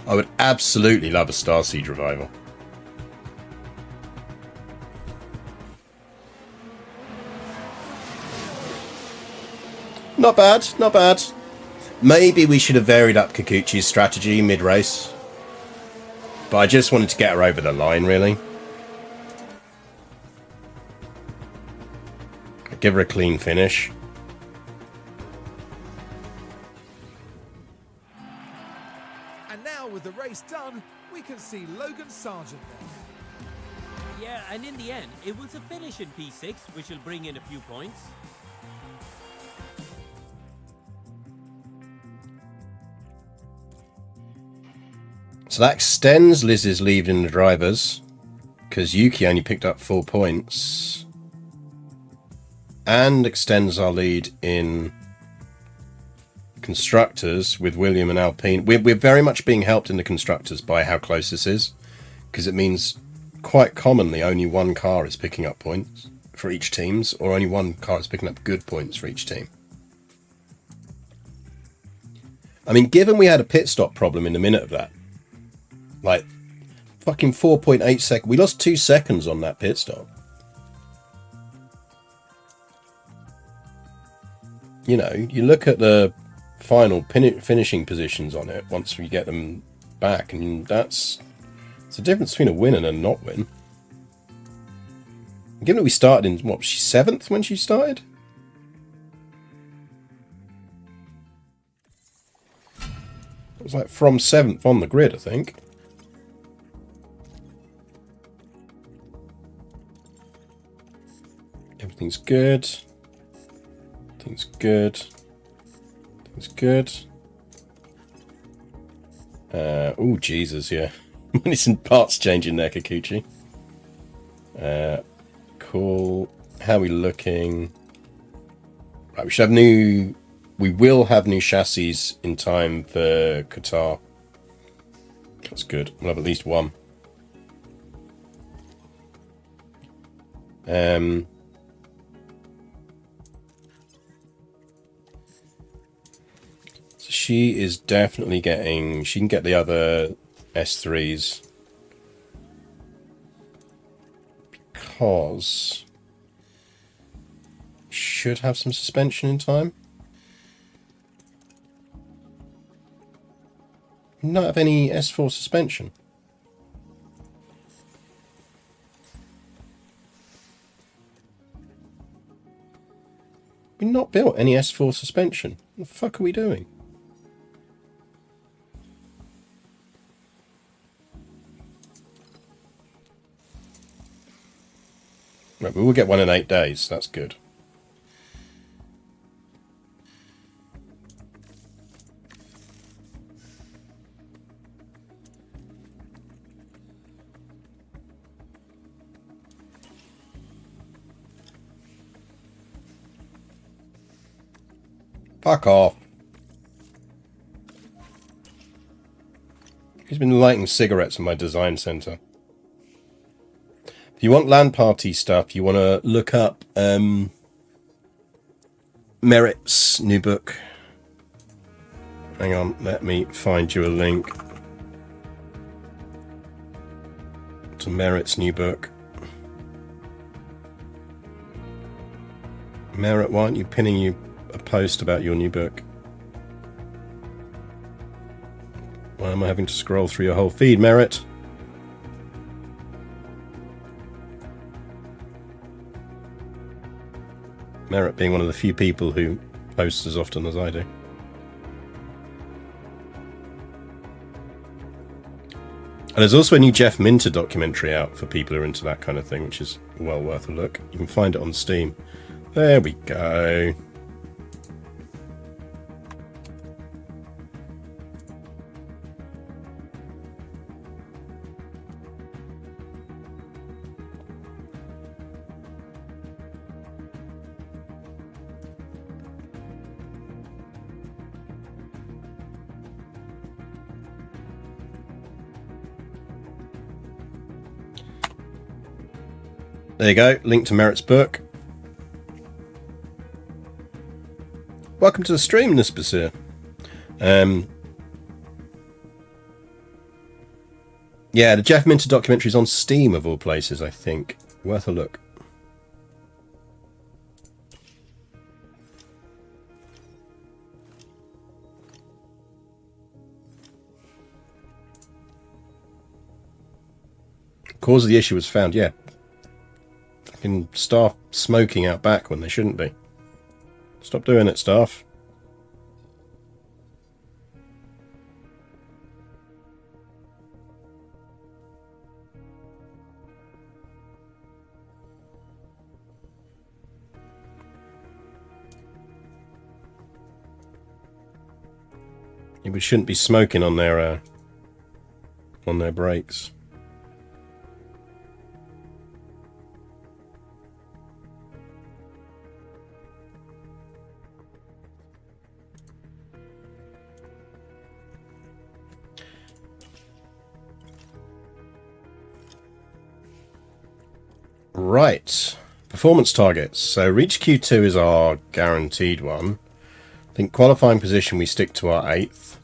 [SPEAKER 1] I would absolutely love a Star Siege revival. Not bad, not bad. Maybe we should have varied up Kikuchi's strategy mid-race. But I just wanted to get her over the line, really. Give her a clean finish.
[SPEAKER 2] And now with the race done, we can see Logan Sargent there.
[SPEAKER 3] Yeah, and in the end, it was a finish in P6, which will bring in a few points.
[SPEAKER 1] So that extends Liz's lead in the drivers, because Yuki only picked up 4 points. And extends our lead in constructors with William and Alpine. We're very much being helped in the constructors by how close this is, because it means quite commonly only one car is picking up points for each teams, or only one car is picking up good points for each team. I mean, given we had a pit stop problem in the minute of that, like fucking 4.8 seconds, we lost 2 seconds on that pit stop. You know, you look at the final finishing positions on it once we get them back, and it's the difference between a win and a not win. Given that we started in, what, was she 7th when she started? It was like from 7th on the grid, I think. Everything's good. Everything's good. Everything's good. Oh, Jesus, yeah. Money some parts changing there, Kikuchi. Cool. How are we looking? Right, we should have new... We will have new chassis in time for Qatar. That's good. We'll have at least one. So she is definitely getting... She can get the other S3s. Because... Should have some suspension in time. Not have any S4 suspension. We've not built any S4 suspension. What the fuck are we doing? Right, but we'll get one in 8 days. That's good. Fuck off. He's been lighting cigarettes in my design center. If you want LAN party stuff, you want to look up Merritt's new book. Hang on, let me find you a link to Merritt's new book. Merritt, why aren't you pinning you a post about your new book? Why am I having to scroll through your whole feed, Merritt? Merritt being one of the few people who posts as often as I do. And there's also a new Jeff Minter documentary out for people who are into that kind of thing, which is well worth a look. You can find it on Steam. There we go. There you go, link to Merritt's book. Welcome to the stream, Nispasir. Yeah, the Jeff Minter documentary is on Steam, of all places, I think. Worth a look. Cause of the issue was found, yeah. Fucking staff smoking out back when they shouldn't be. Stop doing it, staff. We shouldn't be smoking on their breaks. Right. Performance targets. So reach Q2 is our guaranteed one. I think qualifying position we stick to our 8th.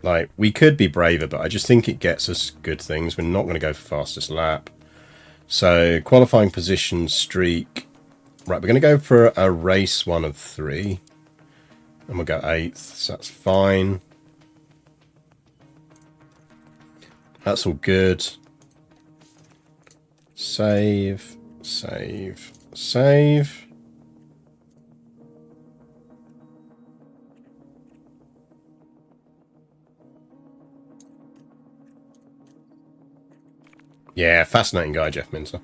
[SPEAKER 1] Like, we could be braver, but I just think it gets us good things. We're not going to go for fastest lap. So qualifying position streak. Right, we're going to go for a race 1 of 3. And we'll go 8th, so that's fine. That's all good. Save, save, save. Yeah, fascinating guy, Jeff Minter.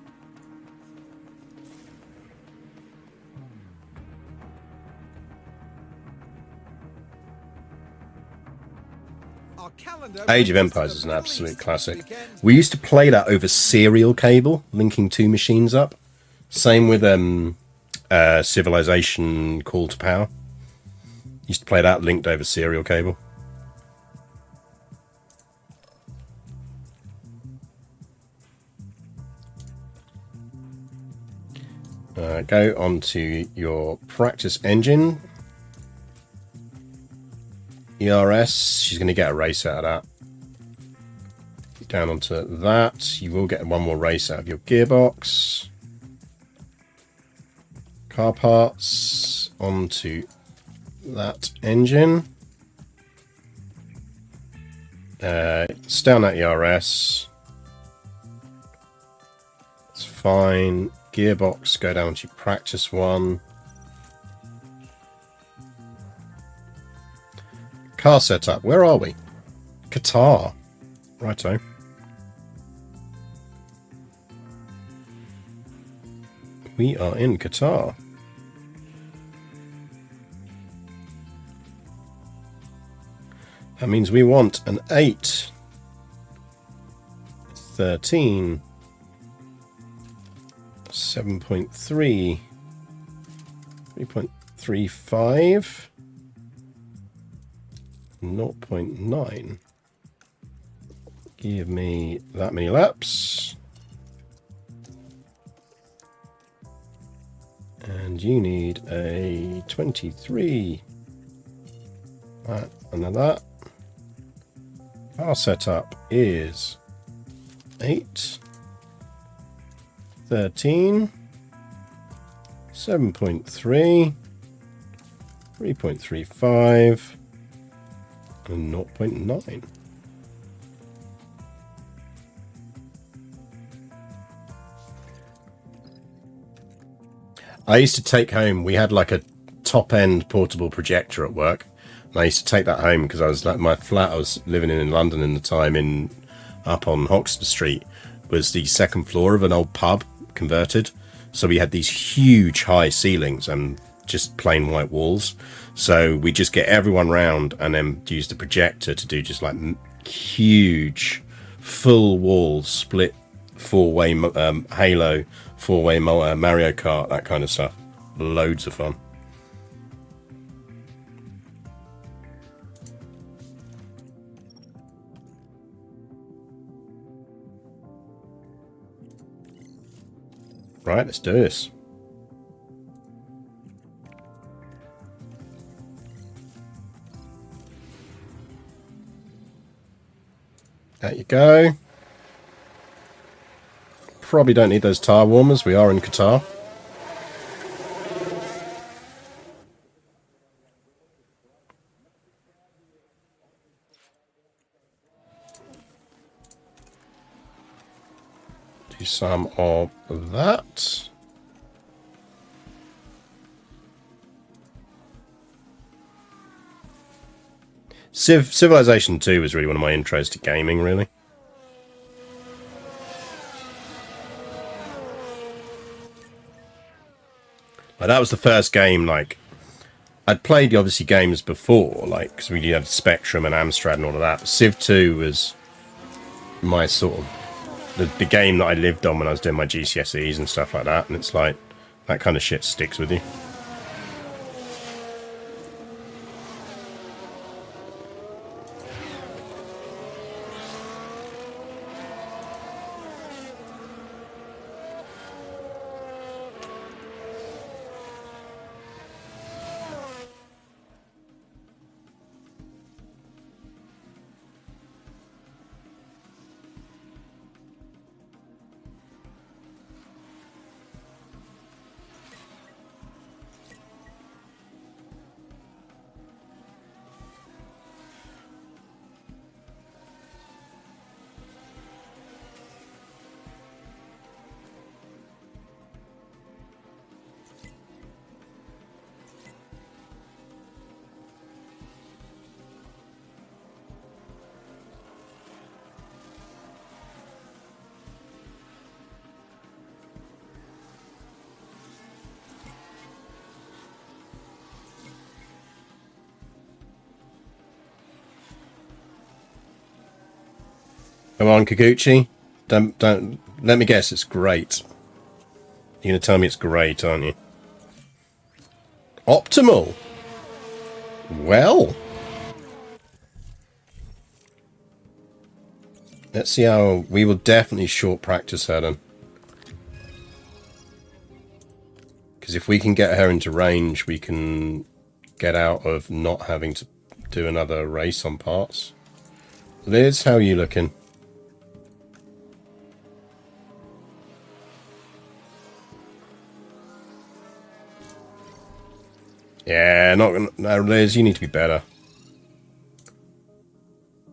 [SPEAKER 1] Age of Empires is an absolute classic. We used to play that over serial cable, linking 2 machines up. Same with Civilization Call to Power. Used to play that linked over serial cable. Go on to your practice engine. ERS, she's going to get a race out of that. Down onto that. You will get one more race out of your gearbox. Car parts onto that engine. Stay on that ERS. It's fine. Gearbox, go down to practice 1. Car setup, where are we? Qatar. Righto. We are in Qatar. That means we want an 8, 13, 7.3, 3.35, 0.9. Give me that many laps. And you need a 23. That and then that. Our setup is 8, 13, 7.3, 3.35, and 0.9. I used to take home, we had like a top-end portable projector at work. And I used to take that home because I was like, my flat I was living in London in the time, up on Hoxton Street, was the second floor of an old pub converted. So we had these huge high ceilings and just plain white walls. So we just get everyone round and then use the projector to do just like huge full walls, split 4-way Halo, 4-way Mario Kart, that kind of stuff. Loads of fun. Right, let's do this. There you go. Probably don't need those tire warmers. We are in Qatar. Do some of that. Civilization 2 was really one of my intros to gaming, really. Like, that was the first game, like, I'd played obviously games before, like, because we had Spectrum and Amstrad and all of that. But Civ 2 was my sort of the game that I lived on when I was doing my GCSEs and stuff like that. And it's like, that kind of shit sticks with you. Come on, Kikuchi. Don't let me guess, it's great. You're gonna tell me it's great, aren't you? Optimal. Well, let's see how we will definitely short practice her then. Because if we can get her into range, we can get out of not having to do another race on parts. Liz, how are you looking? Yeah, not gonna. No, Liz, you need to be better.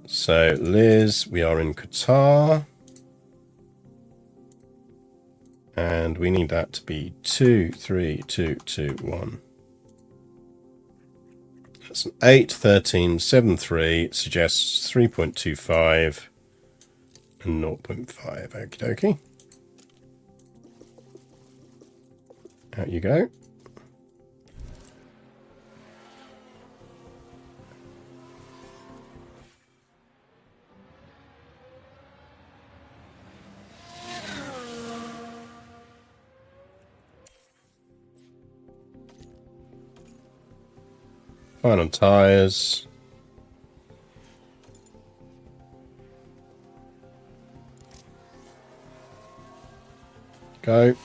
[SPEAKER 1] So, Liz, we are in Qatar. And we need that to be 2, 3, 2, 2, 1. That's an 8, 13, 7, 3. It suggests 3.25 and 0.5. Okie dokie. Out you go. Fine on tyres. Go.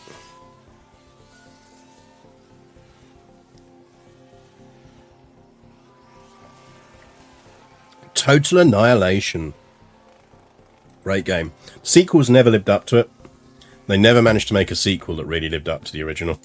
[SPEAKER 1] Total Annihilation. Great game. Sequels never lived up to it. They never managed to make a sequel that really lived up to the original.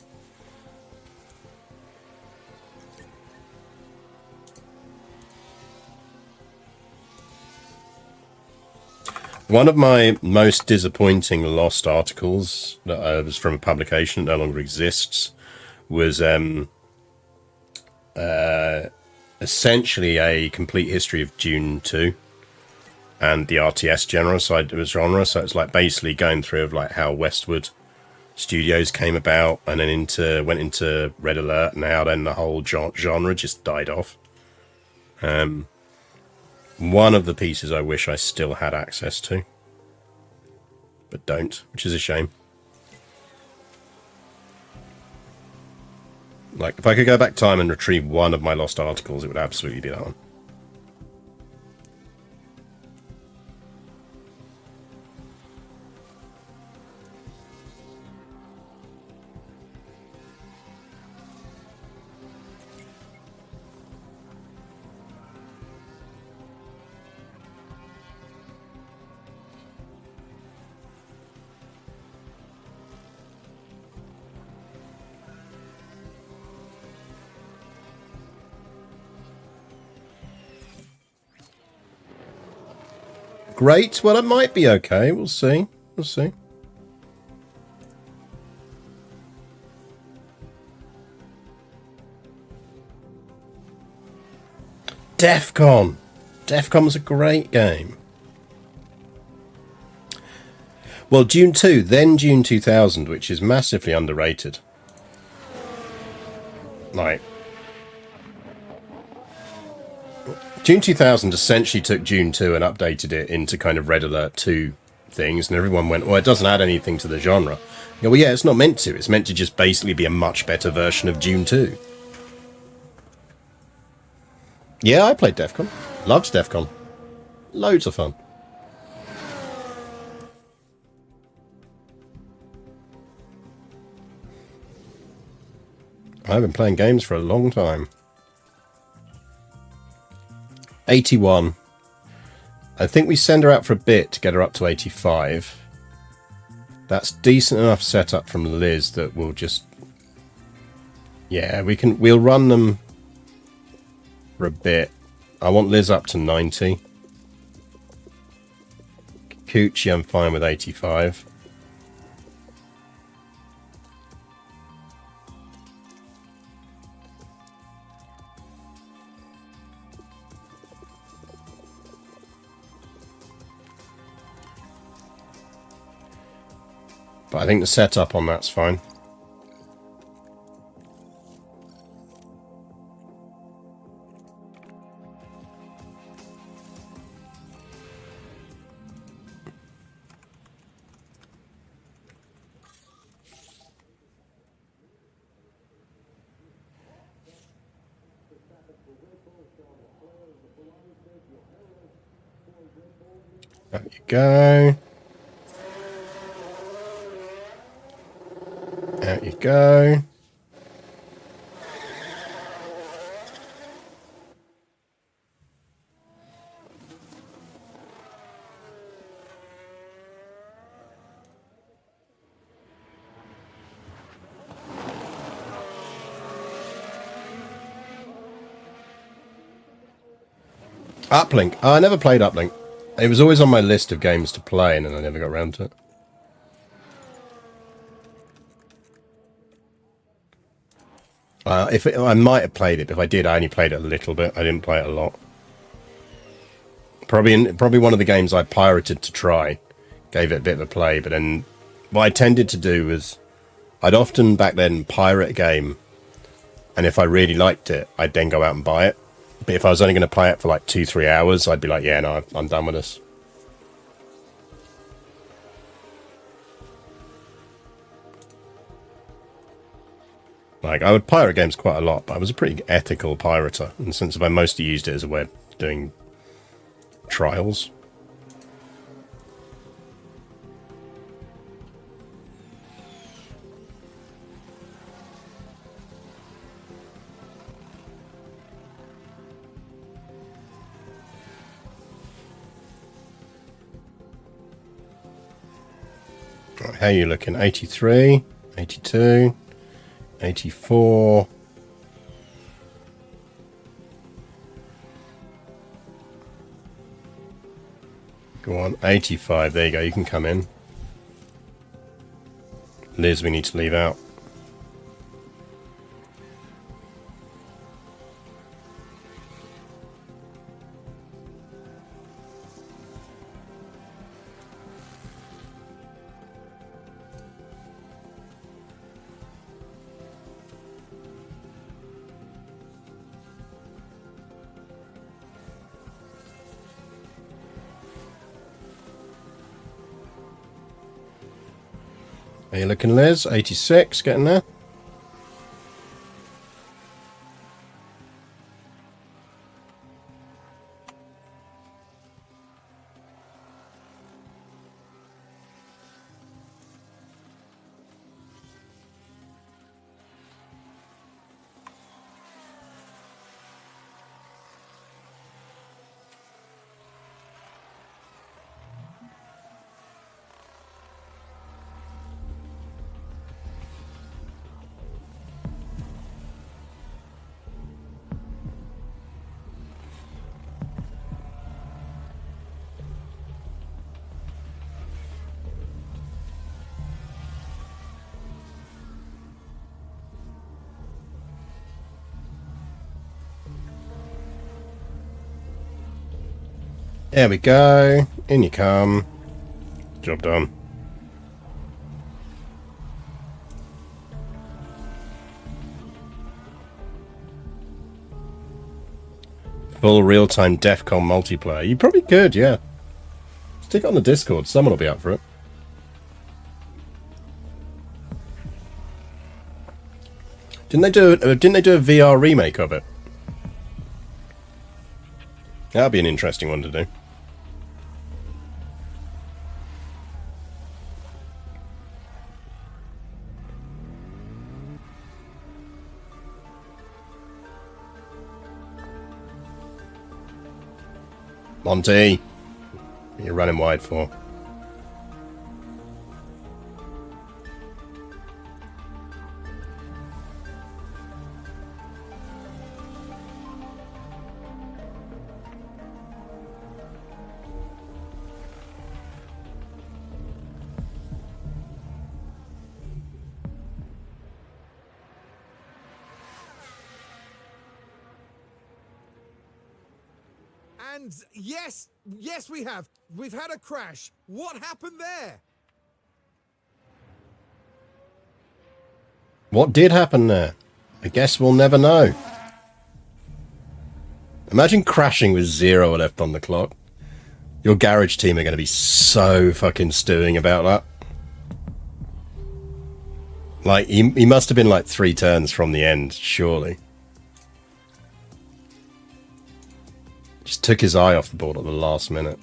[SPEAKER 1] One of my most disappointing lost articles that was from a publication that no longer exists was essentially a complete history of Dune 2 and the RTS genre. So it's like basically going through of like how Westwood Studios came about and then went into Red Alert and how then the whole genre just died off. One of the pieces I wish I still had access to, but don't, which is a shame. Like, if I could go back time and retrieve one of my lost articles, it would absolutely be that one. Great. Well, it might be okay. We'll see. We'll see. Defcon. Defcon was a great game. Well, Dune 2, then Dune 2000, which is massively underrated. Like, Dune 2000 essentially took Dune 2 and updated it into kind of Red Alert 2 things, and everyone went, well, it doesn't add anything to the genre. You go, well, yeah, it's not meant to. It's meant to just basically be a much better version of Dune 2. Yeah, I played Defcon. Loved Defcon. Loads of fun. I've been playing games for a long time. 81. I think we send her out for a bit to get her up to 85. That's decent enough setup from Liz that we'll just... Yeah, we'll run them for a bit. I want Liz up to 90. Kikuchi, I'm fine with 85. But I think the setup on that's fine. There you go. Out you go. Uplink. Oh, I never played Uplink. It was always on my list of games to play, and then I never got around to it. I might have played it, but if I did, I only played it a little bit. I didn't play it a lot. Probably one of the games I pirated to try. Gave it a bit of a play, but then what I tended to do was I'd often back then pirate a game, and if I really liked it, I'd then go out and buy it. But if I was only going to play it for like 2-3 hours, I'd be like, yeah, no, I'm done with this. Like, I would pirate games quite a lot, but I was a pretty ethical pirater, in the sense of I mostly used it as a way of doing trials. Right, how are you looking? 83, 82... 84. Go on, 85. There you go. You can come in. Liz, we need to leave out. How you looking, Liz? 86, getting there. There we go. In you come. Job done. Full real-time DEFCON multiplayer. You probably could, yeah. Stick it on the Discord. Someone will be up for it. Didn't they do a VR remake of it? That'd be an interesting one to do. Monty, what are you running wide for?
[SPEAKER 2] And yes, we have. We've had a crash. What happened there?
[SPEAKER 1] What did happen there? I guess we'll never know. Imagine crashing with 0 left on the clock. Your garage team are going to be so fucking stewing about that. Like, he must have been like 3 turns from the end, surely. Just took his eye off the board at the last minute.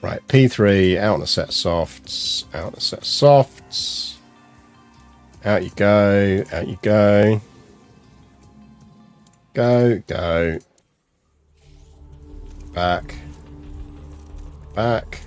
[SPEAKER 1] Right, P3, out on a set of softs, out on a set of softs. Out you go, out you go. Go, go. Back. Back.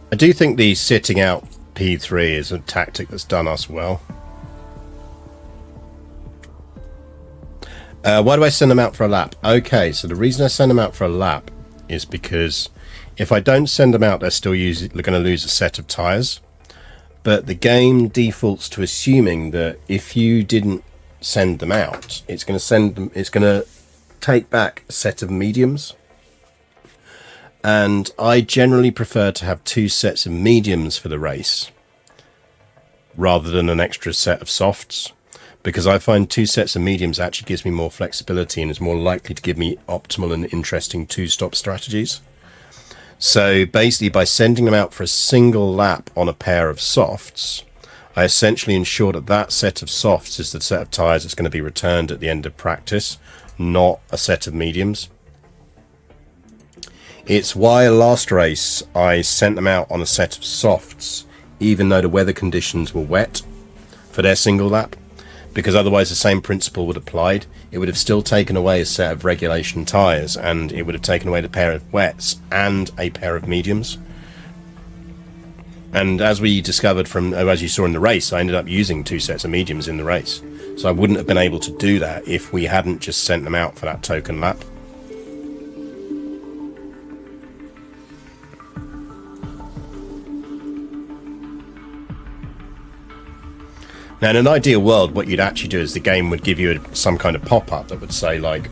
[SPEAKER 1] I do think the sitting out P3 is a tactic that's done us well. Why do I send them out for a lap? Okay, so the reason I send them out for a lap is because if I don't send them out, they're still going to lose a set of tyres. But the game defaults to assuming that if you didn't send them out, it's going to take back a set of mediums. And I generally prefer to have 2 sets of mediums for the race rather than an extra set of softs, because I find 2 sets of mediums actually gives me more flexibility and is more likely to give me optimal and interesting 2-stop strategies. So basically, by sending them out for a single lap on a pair of softs, I essentially ensure that that set of softs is the set of tyres that's going to be returned at the end of practice, not a set of mediums. It's why last race I sent them out on a set of softs, even though the weather conditions were wet for their single lap, because otherwise the same principle would have applied. It would have still taken away a set of regulation tyres, and it would have taken away the pair of wets and a pair of mediums. And as we discovered from, as you saw in the race, I ended up using 2 sets of mediums in the race. So I wouldn't have been able to do that if we hadn't just sent them out for that token lap. Now, in an ideal world, what you'd actually do is the game would give you some kind of pop-up that would say, like,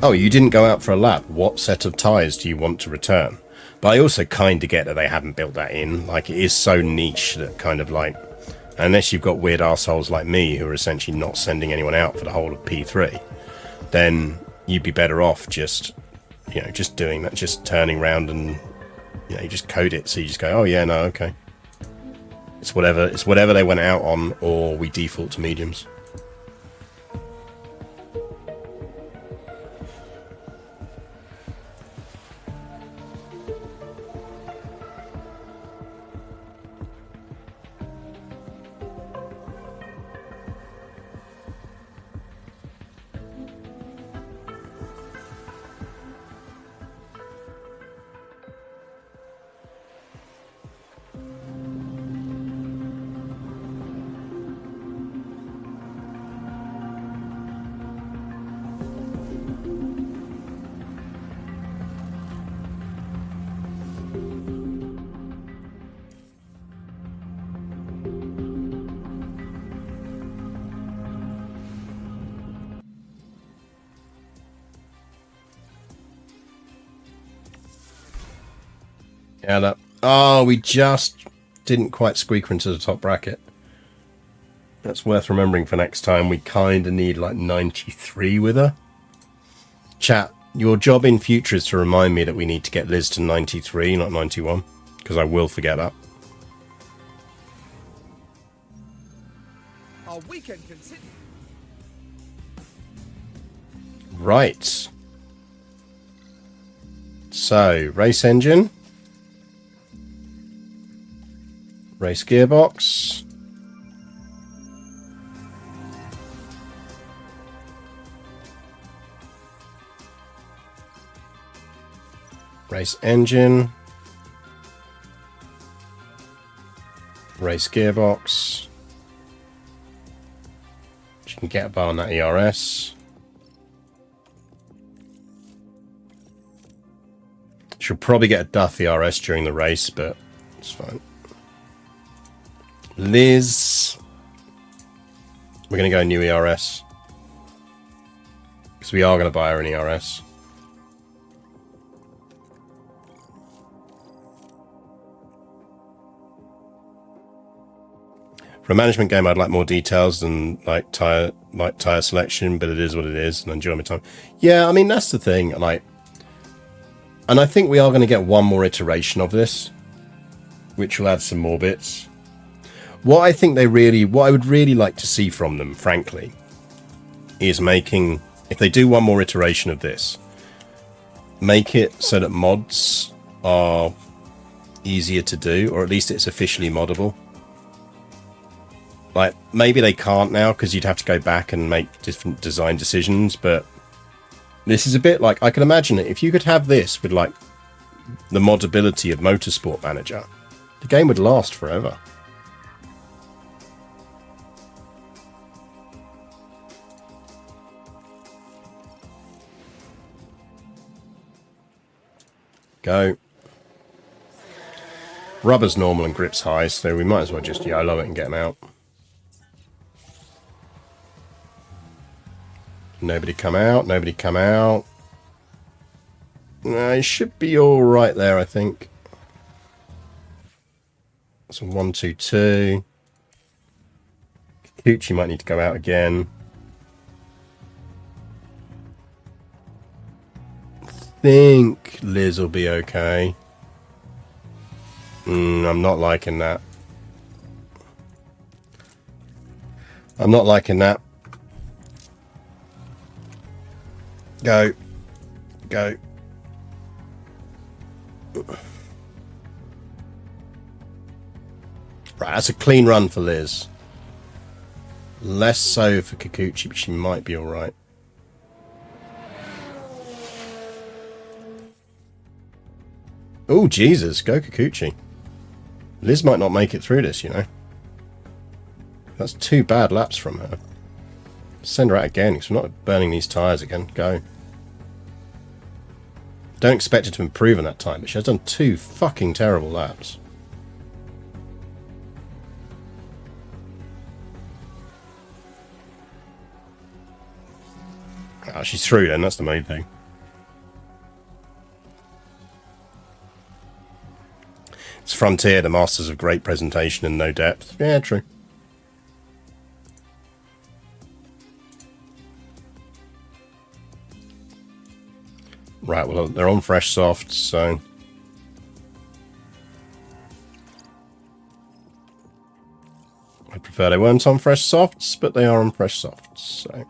[SPEAKER 1] oh, you didn't go out for a lap. What set of tyres do you want to return? But I also kind of get that they haven't built that in. Like, it is so niche that kind of like, unless you've got weird arseholes like me who are essentially not sending anyone out for the whole of P3, then you'd be better off just, you know, just doing that, just turning around and, you know, you just code it. So you just go, oh, yeah, no, okay. It's whatever they went out on, or we default to mediums. Yeah, that. Oh, we just didn't quite squeak her into the top bracket. That's worth remembering for next time. We kind of need like 93 with her. Chat, your job in future is to remind me that we need to get Liz to 93, not 91, because I will forget that.
[SPEAKER 2] Our weekend continues.
[SPEAKER 1] Right. So, race engine. Race gearbox. Race engine. Race gearbox. You can get a bar on that ERS. She'll probably get a duff ERS during the race, but it's fine. Liz, we're going to go new ERS because we are going to buy her an ERS. For a management game, I'd like more details than like tire selection, but it is what it is, and enjoy my time. Yeah, I mean that's the thing, and I think we are going to get one more iteration of this, which will add some more bits. What I would really like to see from them, frankly, is making, if they do one more iteration of this, make it so that mods are easier to do, or at least it's officially moddable. Like, maybe they can't now because you'd have to go back and make different design decisions, but this is a bit like, I can imagine it, if you could have this with like the modability of Motorsport Manager, the game would last forever. Go. Rubber's normal and grip's high, so we might as well just YOLO it and get them out. Nobody come out, nobody come out. It should be alright there, I think. So 1, 2, 2. Kikuchi might need to go out again. I think Liz will be okay. I'm not liking that. I'm not liking that. Go. Go. Right, that's a clean run for Liz. Less so for Kikuchi, but she might be alright. Oh, Jesus. Go Kikuchi. Liz might not make it through this, you know. That's 2 bad laps from her. Send her out again, because we're not burning these tyres again. Go. Don't expect her to improve in that time, but she has done 2 fucking terrible laps. Oh, she's through then, that's the main thing. It's Frontier, the masters of great presentation and no depth. Yeah, true. Right, well, they're on fresh softs, so... I prefer they weren't on fresh softs, but they are on fresh softs, so...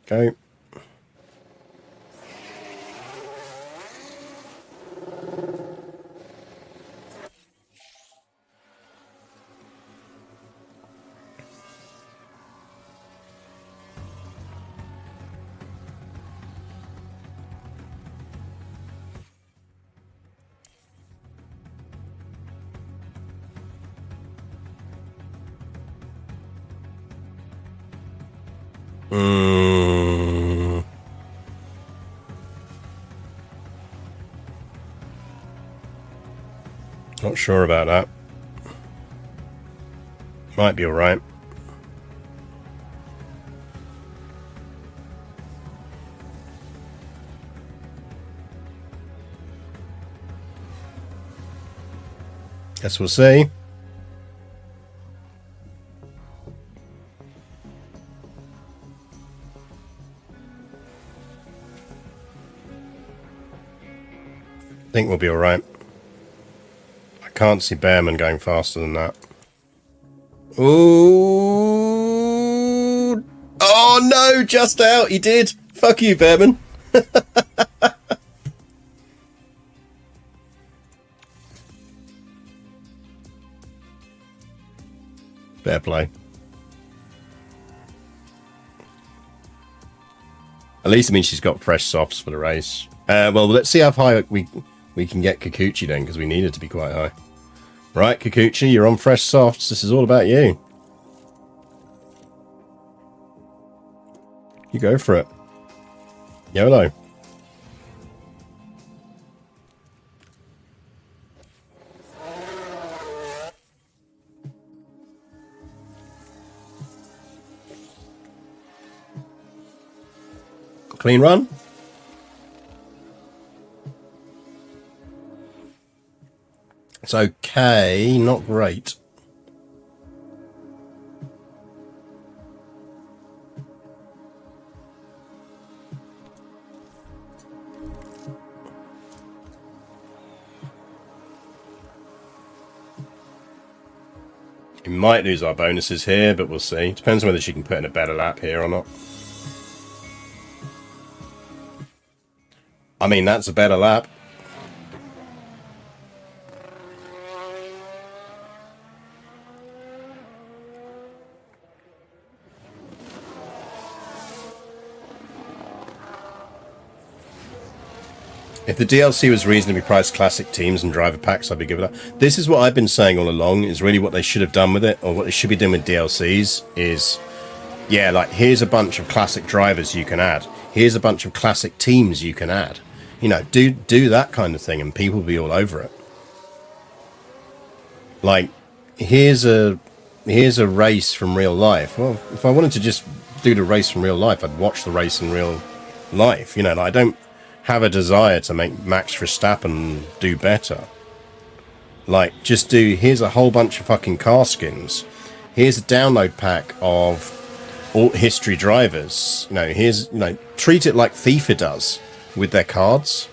[SPEAKER 1] Go. Not sure about that. Might be alright. Guess we'll see. Think we'll be alright. I can't see Bearman going faster than that. Ooh! Oh no! Just out! He did! Fuck you, Bearman! Fair play. At least it means she's got fresh softs for the race. Well, let's see how high we can get Kikuchi then, because we need it to be quite high. Right, Kikuchi, you're on fresh softs. This is all about you. You go for it. YOLO. Clean run. It's okay, not great. We might lose our bonuses here, but we'll see. Depends on whether she can put in a better lap here or not. I mean, that's a better lap. If the DLC was reasonably priced classic teams and driver packs, I'd be good with that. This is what I've been saying all along, is really what they should have done with it, or what they should be doing with DLCs, is, yeah, like, here's a bunch of classic drivers you can add. Here's a bunch of classic teams you can add. You know, do that kind of thing, and people will be all over it. Like, here's a race from real life. Well, if I wanted to just do the race from real life, I'd watch the race in real life. You know, like, I don't have a desire to make Max Verstappen do better. Like, just do, here's a whole bunch of fucking car skins. Here's a download pack of all history drivers. You know, here's, you know, treat it like FIFA does with their cards,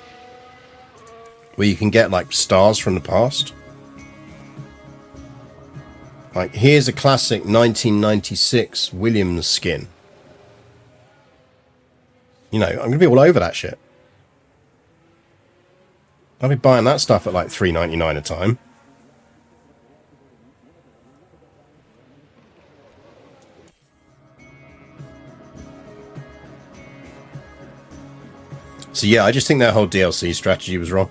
[SPEAKER 1] where you can get, like, stars from the past. Like, here's a classic 1996 Williams skin. You know, I'm going to be all over that shit. I'll be buying that stuff at like $3.99 a time. So yeah, I just think that whole DLC strategy was wrong.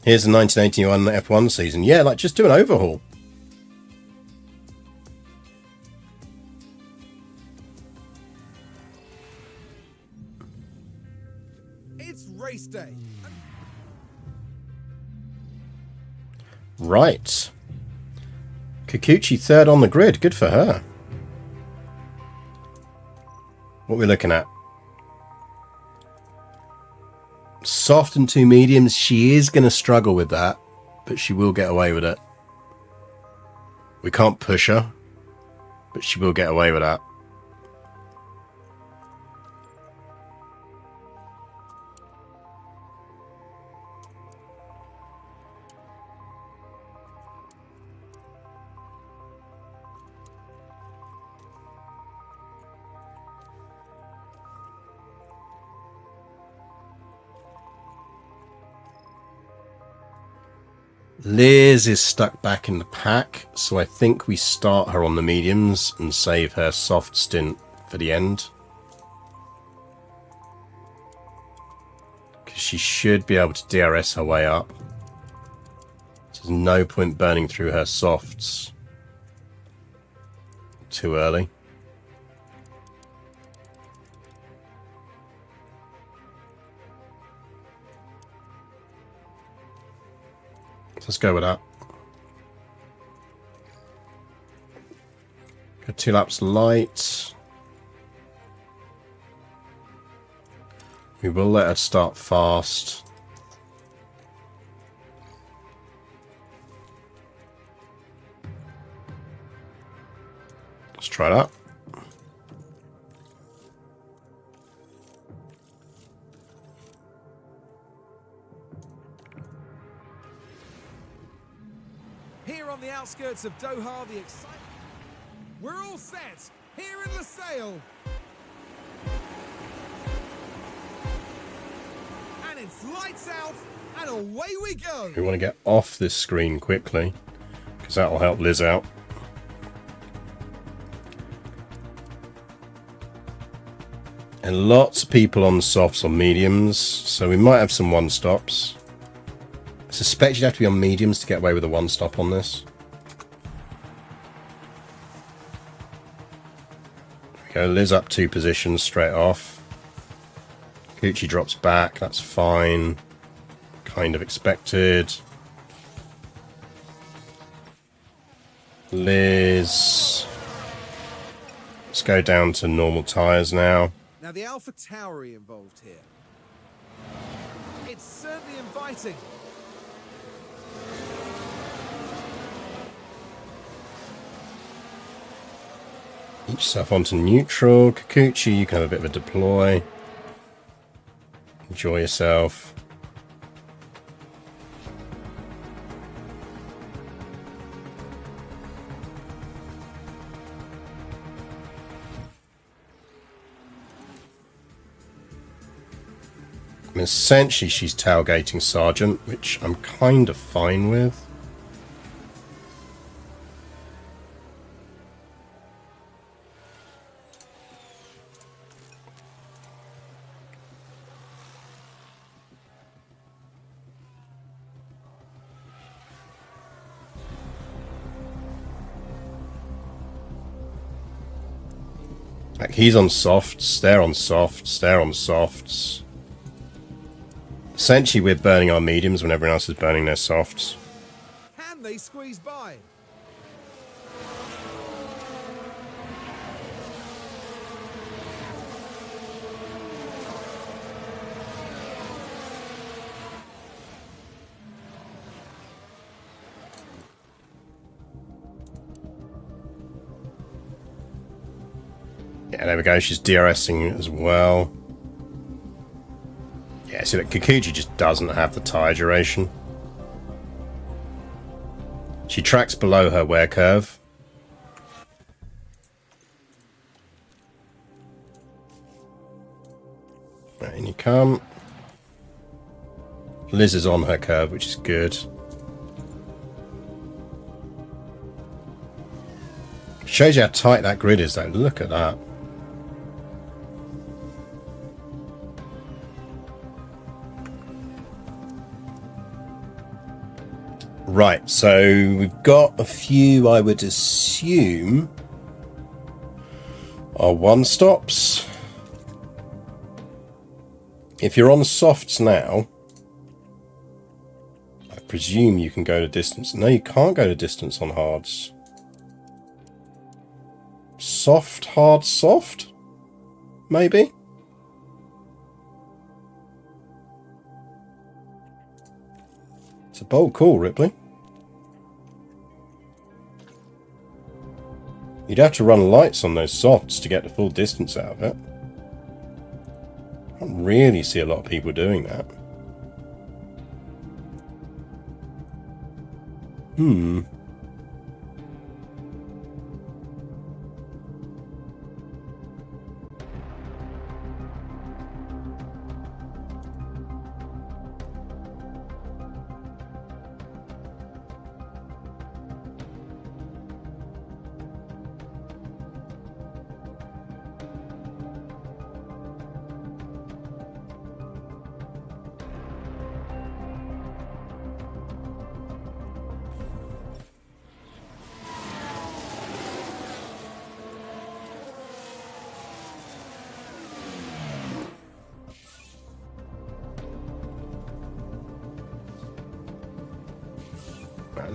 [SPEAKER 1] Here's the 1981 F1 season. Yeah, like just do an overhaul.
[SPEAKER 2] It's race day.
[SPEAKER 1] Right. Kikuchi third on the grid. Good for her. What are we looking at? Soft and 2 mediums. She is going to struggle with that, but she will get away with it. We can't push her, but she will get away with that. Liz is stuck back in the pack, so I think we start her on the mediums and save her soft stint for the end. Because she should be able to DRS her way up. There's no point burning through her softs too early. Let's go with that. Go 2 laps light. We will let her start fast. Let's try that.
[SPEAKER 2] Here on the outskirts of Doha, the excitement. We're all set here in Lusail. And it's lights out and away we go.
[SPEAKER 1] We want to get off this screen quickly because that will help Liz out. And lots of people on softs or mediums, so we might have some one-stops. I suspect you'd have to be on mediums to get away with a one-stop on this. There we go, Liz up 2 positions straight off. Kikuchi drops back, that's fine. Kind of expected. Liz. Let's go down to normal tyres now.
[SPEAKER 2] Now the Alpha Tauri involved here. It's certainly inviting.
[SPEAKER 1] Each yourself onto neutral. Kikuchi, you can have a bit of a deploy. Enjoy yourself. I mean, essentially, she's tailgating Sergeant, which I'm kind of fine with. Like, he's on softs, they're on softs, they're on softs. Essentially, we're burning our mediums when everyone else is burning their softs.
[SPEAKER 2] Can they squeeze by?
[SPEAKER 1] Yeah, there we go. She's DRSing as well. Yeah, see that Kikuchi just doesn't have the tyre duration. She tracks below her wear curve. Right, in you come. Liz is on her curve, which is good. Shows you how tight that grid is, though. Look at that. Right, so we've got a few, I would assume, are one-stops. If you're on softs now, I presume you can go to distance. No, you can't go to distance on hards. Soft, hard, soft? Maybe? It's a bold call, Ripley. You'd have to run lights on those softs to get the full distance out of it. I don't really see a lot of people doing that.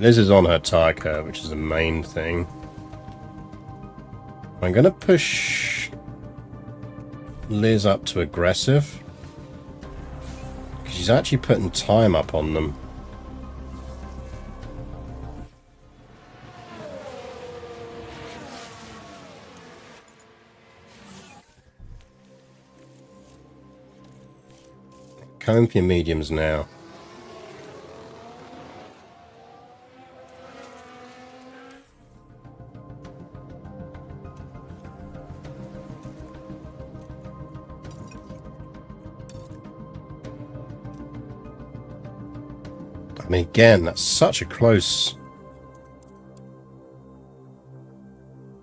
[SPEAKER 1] Liz is on her tire curve, which is the main thing. I'm going to push Liz up to aggressive, because she's actually putting time up on them. Coming for your mediums now. I mean, again, that's such a close...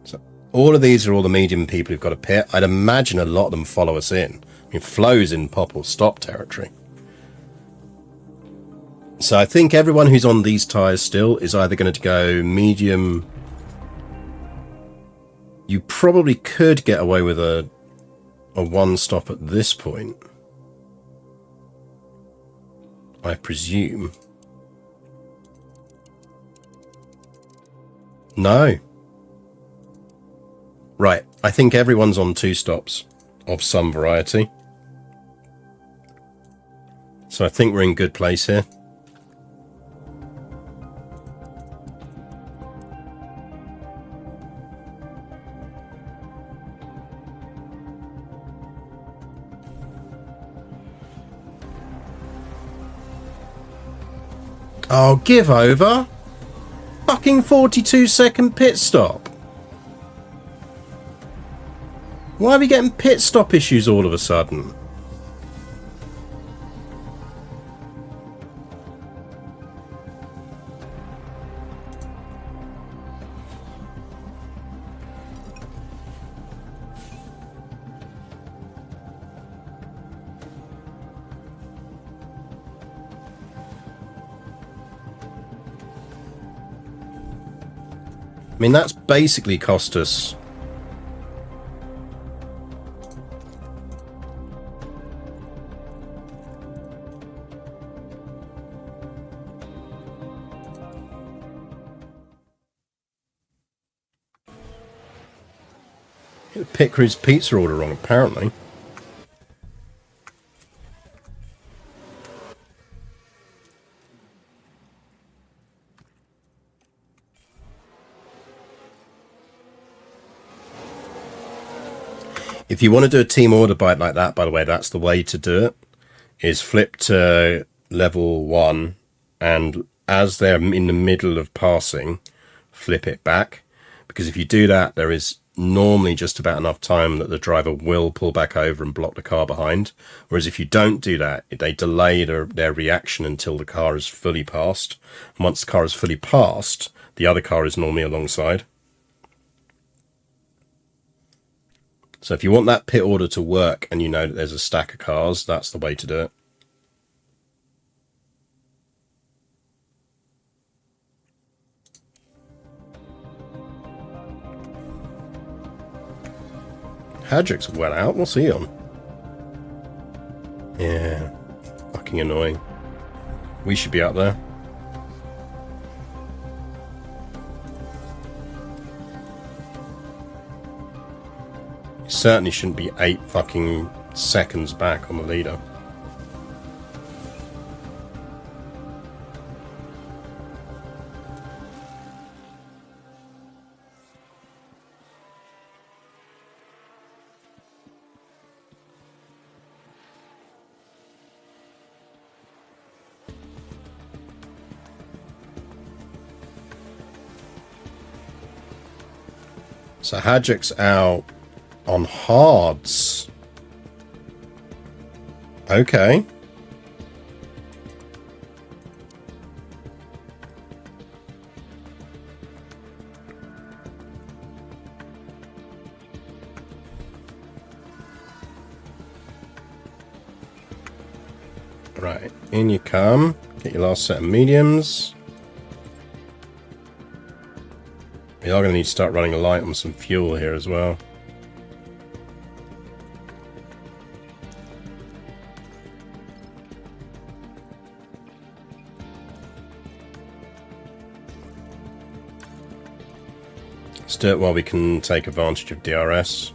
[SPEAKER 1] So all of these are all the medium people who've got a pit. I'd imagine a lot of them follow us in. I mean, Flo's in pop or stop territory. So I think everyone who's on these tyres still is either going to go medium... You probably could get away with a one stop at this point, I presume. No. Right, I think everyone's on two stops of some variety. So I think we're in good place here. Oh, give over. Fucking 42-second pit stop. Why are we getting pit stop issues all of a sudden? I mean, that's basically cost us... Pit Crew's pizza order wrong, apparently. If you want to do a team order bite like that, by the way, that's the way to do it, is flip to level 1, and as they're in the middle of passing, flip it back. Because if you do that, there is normally just about enough time that the driver will pull back over and block the car behind. Whereas if you don't do that, they delay their reaction until the car is fully passed. And once the car is fully passed, the other car is normally alongside. So if you want that pit order to work and you know that there's a stack of cars, that's the way to do it. Hadrick's well out. What's he on? Yeah. Fucking annoying. We should be up there. He certainly shouldn't be 8 fucking seconds back on the leader. So Hadrick's out on hards. Okay. Right, in you come. Get your last set of mediums. We are going to need to start running a light on some fuel here as well. Let's do it while we can take advantage of DRS.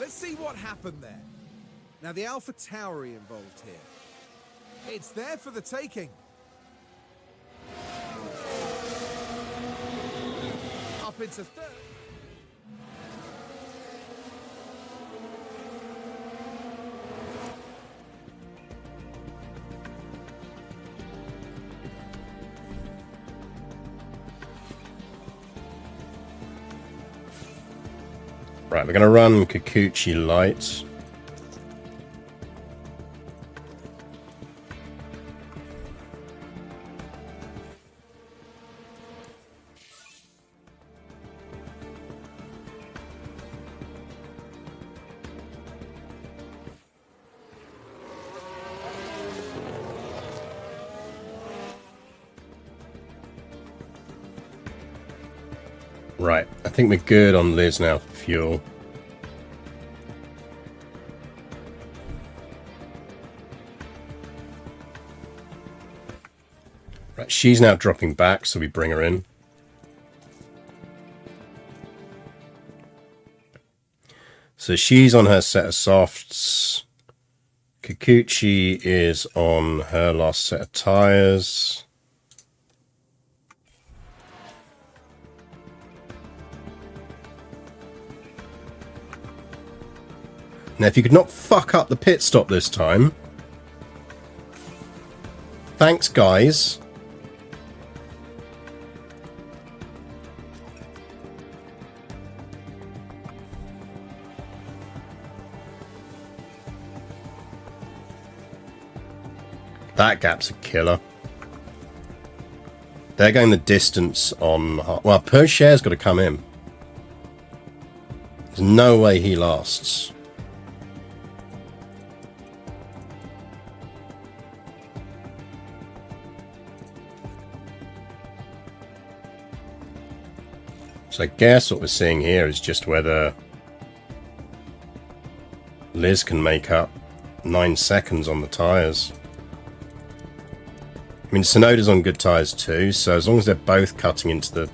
[SPEAKER 2] Let's see what happened there. Now the Alpha Tower involved here. It's there for the taking. Up into third.
[SPEAKER 1] Right, we're going to run Kikuchi light. Right, I think we're good on Liz now for fuel. Right, she's now dropping back, so we bring her in. So she's on her set of softs. Kikuchi is on her last set of tyres. Now, if you could not fuck up the pit stop this time. Thanks, guys. That gap's a killer. They're going the distance on... Well, Pocher's got to come in. There's no way he lasts. So I guess what we're seeing here is just whether Liz can make up 9 seconds on the tyres. I mean, Sonoda's on good tyres too, so as long as they're both cutting into the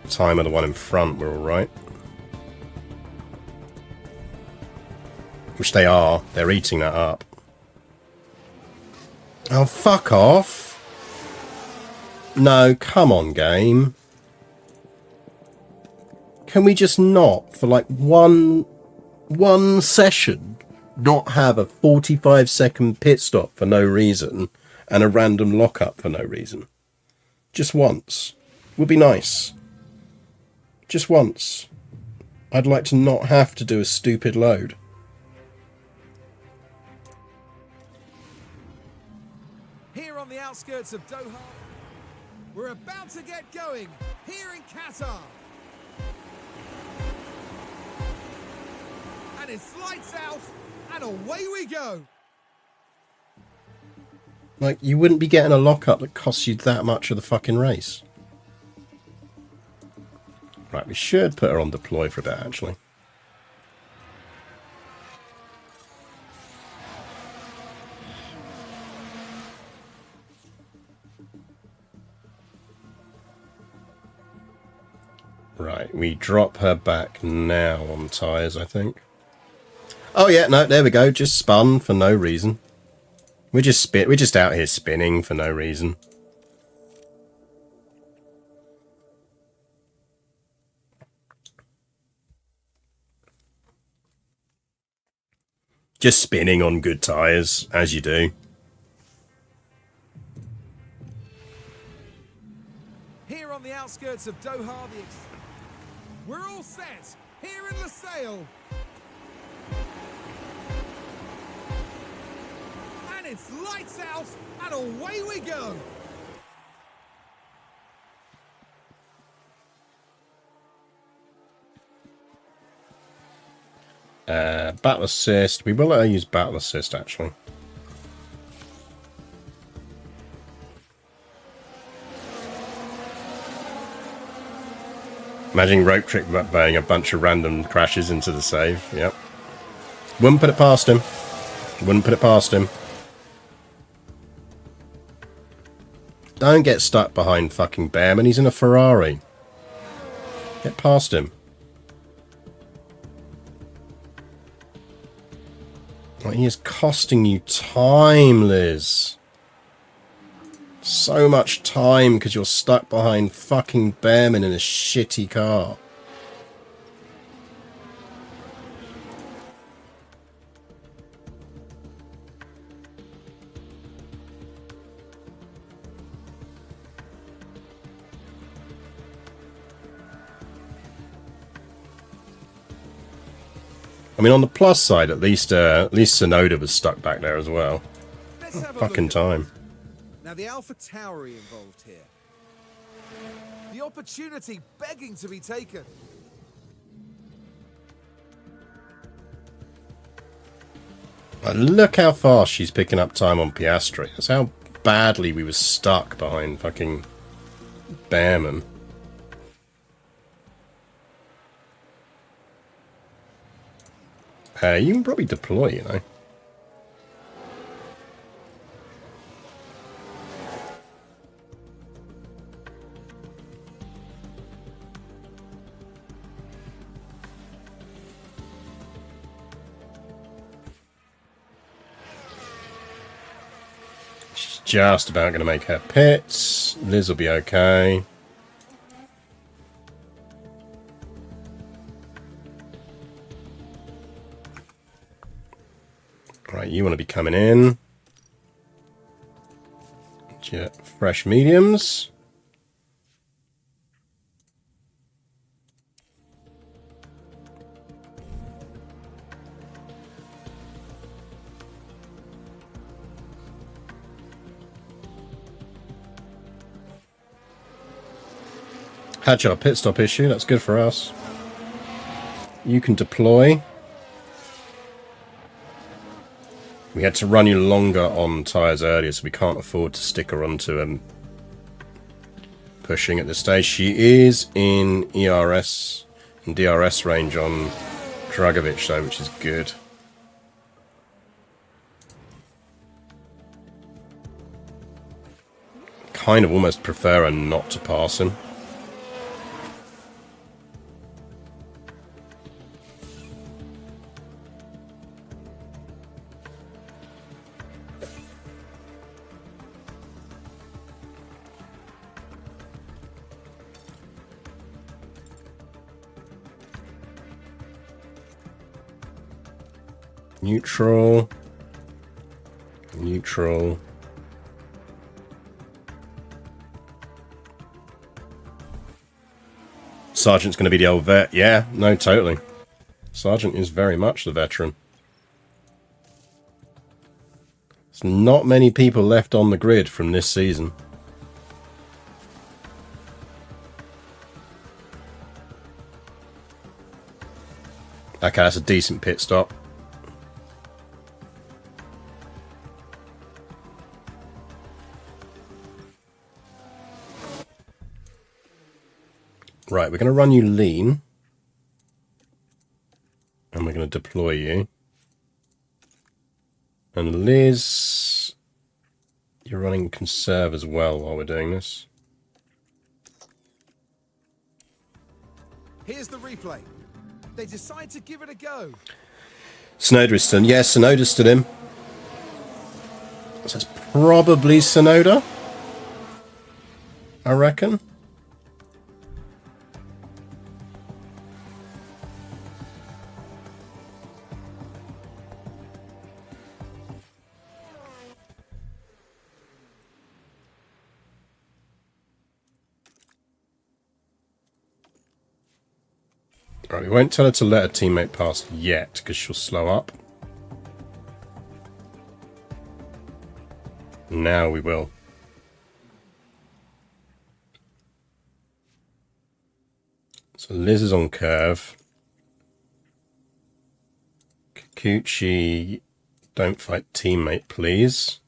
[SPEAKER 1] time of the one in front, we're alright. Which they are. They're eating that up. Oh, fuck off. No, come on, game. Can we just not, for like one session, not have a 45-second pit stop for no reason and a random lockup for no reason? Just once. Would be nice. Just once. I'd like to not have to do a stupid load.
[SPEAKER 2] Here on the outskirts of Doha, we're about to get going here in Qatar. And it's lights out, and away we go.
[SPEAKER 1] Like, you wouldn't be getting a lockup that costs you that much of the fucking race. fact, we should put her on deploy for a bit, actually. Right, we drop her back now on tyres, I think. Oh yeah, no, there we go. Just spun for no reason. We're just out here spinning for no reason. Just spinning on good tyres, as you do.
[SPEAKER 2] Here on the outskirts of Doha, we're all set here in Lusail. And it's lights out and away we go.
[SPEAKER 1] Battle assist. We will let her use battle assist, actually. Imagine rope trick buying a bunch of random crashes into the save. Yep. Wouldn't put it past him. Wouldn't put it past him. Don't get stuck behind fucking Bearman. He's in a Ferrari. Get past him. Like, he is costing you time, Liz. So much time because you're stuck behind fucking Bearman in a shitty car. I mean, on the plus side, at least Sonoda was stuck back there as well. Fucking time.
[SPEAKER 2] Now the Alpha Tower involved here. The opportunity begging to be taken.
[SPEAKER 1] Look how fast she's picking up time on Piastri. That's how badly we were stuck behind fucking Bearman. You can probably deploy, you know. She's just about going to make her pits. Liz will be okay. Right, you want to be coming in. Get fresh mediums. Had your pit stop issue, that's good for us. You can deploy. We had to run you longer on tyres earlier, so we can't afford to stick her onto pushing at this stage. She is in ERS and DRS range on Dragovic, though, which is good. Kind of almost prefer her not to pass him. Neutral. Neutral. Sergeant's going to be the old vet. Yeah, no, totally. Sergeant is very much the veteran. There's not many people left on the grid from this season. Okay, that's a decent pit stop. Right, we're going to run you lean. And we're going to deploy you. And Liz, you're running conserve as well while we're doing this.
[SPEAKER 2] Here's the replay. They decide to give it a go.
[SPEAKER 1] Sonoda is stunned. Yes, Sonoda's stood him. So it's probably Sonoda, I reckon. Right, we won't tell her to let her teammate pass yet, because she'll slow up. Now we will. So Liz is on curve. Kikuchi, don't fight teammate, please.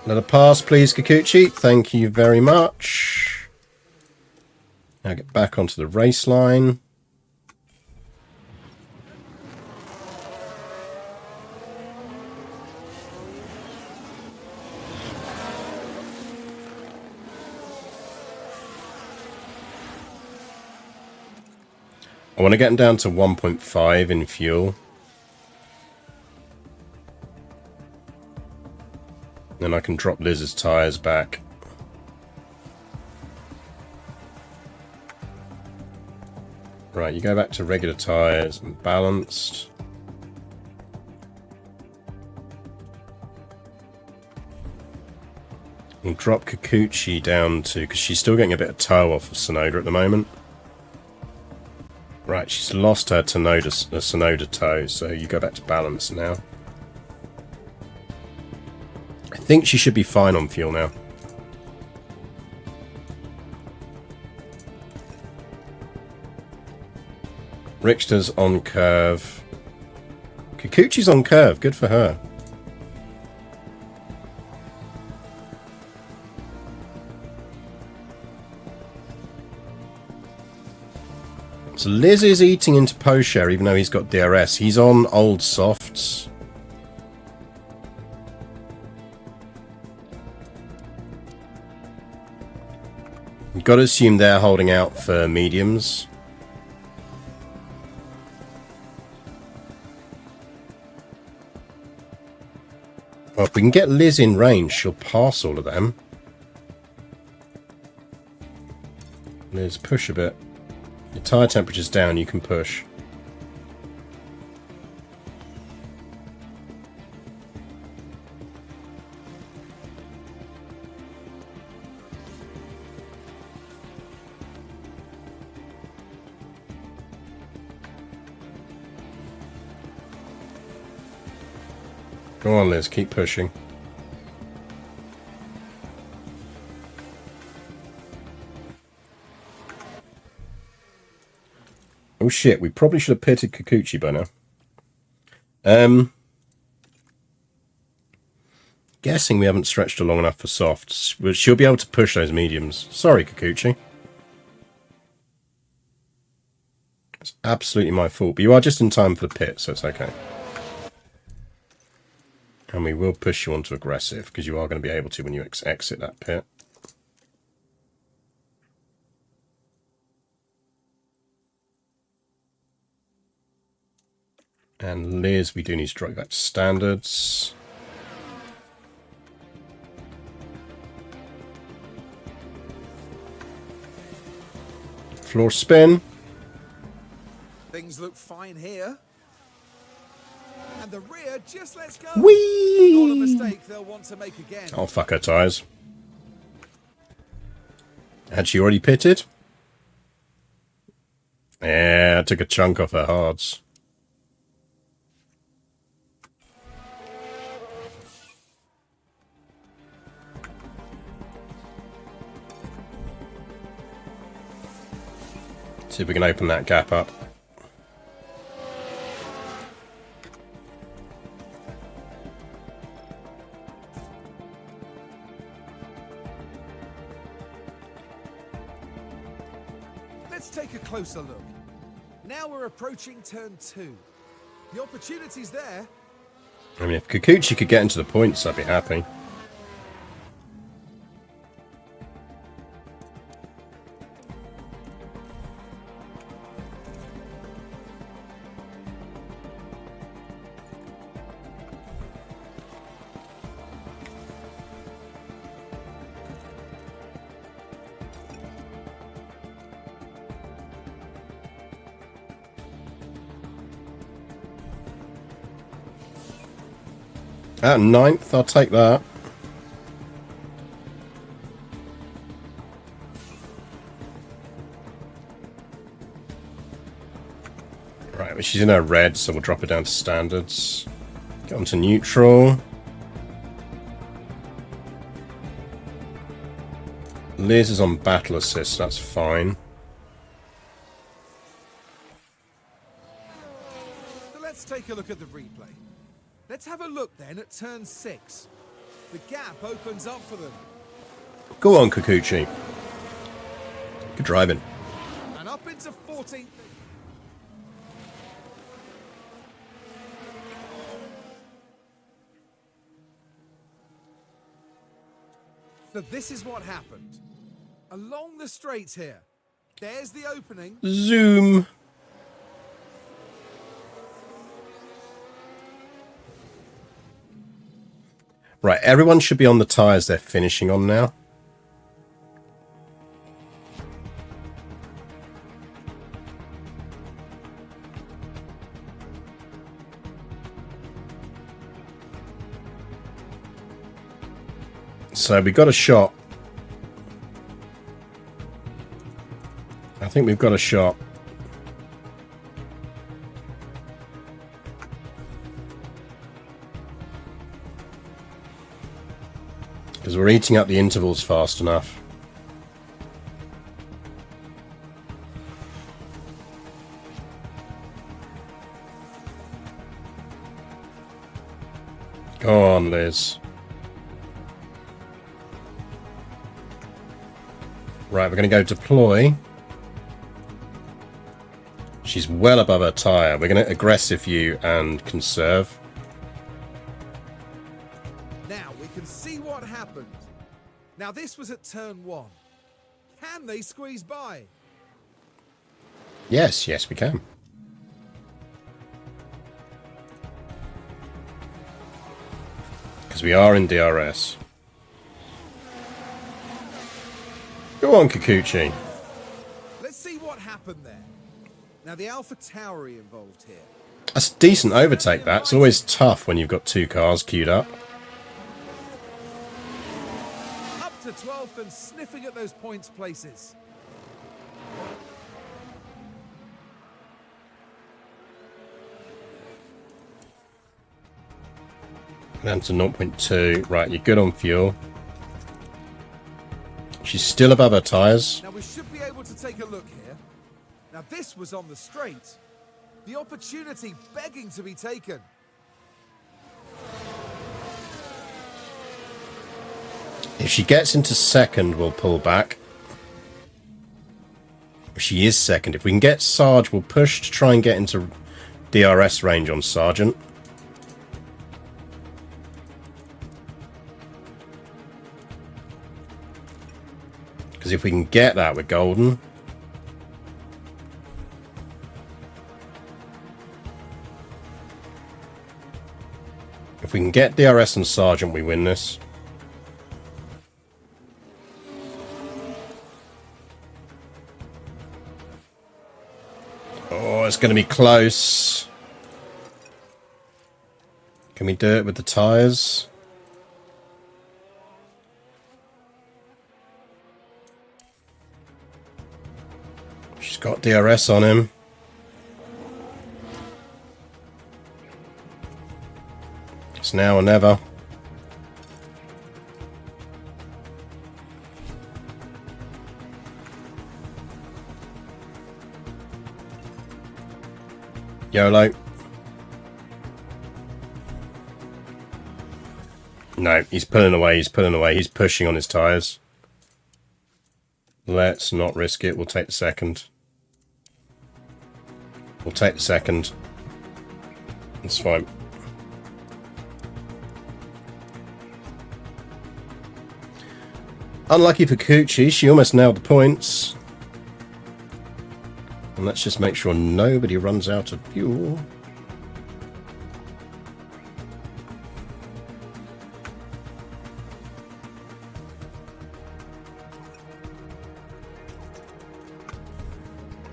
[SPEAKER 1] Let her pass, please, Kikuchi. Thank you very much. Now get back onto the race line. I want to get them down to 1.5 in fuel. Then I can drop Liz's tyres back. Right, you go back to regular tyres and balanced. We'll drop Kikuchi down to, because she's still getting a bit of tow off of Sonoda at the moment. Right, she's lost her Sonoda tow, so you go back to balance now. I think she should be fine on fuel now. Richter's on curve. Kikuchi's on curve, good for her. So Liz is eating into Poshare, even though he's got DRS. He's on old softs. You've got to assume they're holding out for mediums. Well, if we can get Liz in range, she'll pass all of them. Liz, push a bit. Your tyre temperature's down, you can push. Go on, Liz, keep pushing. Oh shit, we probably should have pitted Kikuchi by now. Guessing we haven't stretched her long enough for softs. But she'll be able to push those mediums. Sorry, Kikuchi. It's absolutely my fault, but you are just in time for the pit, so it's okay. And we will push you onto aggressive, because you are going to be able to when you exit that pit. And Liz, we do need to drop back to standards. Floor spin.
[SPEAKER 2] Things look fine here. And the rear just lets go.
[SPEAKER 1] Whee!
[SPEAKER 2] Not a mistake they'll want to make again.
[SPEAKER 1] Oh, fuck her tyres. Had she already pitted? Yeah, I took a chunk off her hards. See if we can open that gap up.
[SPEAKER 2] Let's take a closer look. Now we're approaching turn 2. The opportunity's there.
[SPEAKER 1] I mean, if Kikuchi could get into the points, I'd be happy. At 9th, I'll take that. Right, but she's in her red, so we'll drop her down to standards. Get onto neutral. Liz is on battle assist, so that's fine.
[SPEAKER 2] So let's take a look at the replay. Let's have a look then at turn 6. The gap opens up for them.
[SPEAKER 1] Go on, Kikuchi. Good driving.
[SPEAKER 2] And up into 14th. So this is what happened. Along the straight here. There's the opening.
[SPEAKER 1] Zoom. Right, everyone should be on the tyres they're finishing on now. So we got a shot. I think we've got a shot. Because we're eating up the intervals fast enough. Go on, Liz. Right, we're going to go deploy. She's well above her tyre. We're going to aggressive you and conserve.
[SPEAKER 2] Now we can see what happened. Now this was at turn 1. Can they squeeze by?
[SPEAKER 1] Yes, yes, we can. Because we are in DRS. Go on, Kikuchi.
[SPEAKER 2] Let's see what happened there. Now the Alpha Tauri involved here.
[SPEAKER 1] That's a decent overtake, that. It's always tough when you've got two cars queued up.
[SPEAKER 2] Up to 12th and sniffing at those points places.
[SPEAKER 1] Down to 0.2. Right, you're good on fuel. She's still above her tyres.
[SPEAKER 2] Now we should be able to take a look here. Now this was on the straight. The opportunity begging to be taken.
[SPEAKER 1] If she gets into second, we'll pull back. If she is second, if we can get Sarge, we'll push to try and get into DRS range on Sergeant. Because if we can get that, we're golden. If we can get DRS and Sergeant, we win this. Oh, it's going to be close. Can we do it with the tyres? She's got DRS on him. It's now or never. YOLO. No, he's pulling away, he's pulling away, he's pushing on his tyres. Let's not risk it, we'll take the second. We'll take the second. It's fine. Unlucky for Kikuchi, she almost nailed the points. And let's just make sure nobody runs out of fuel.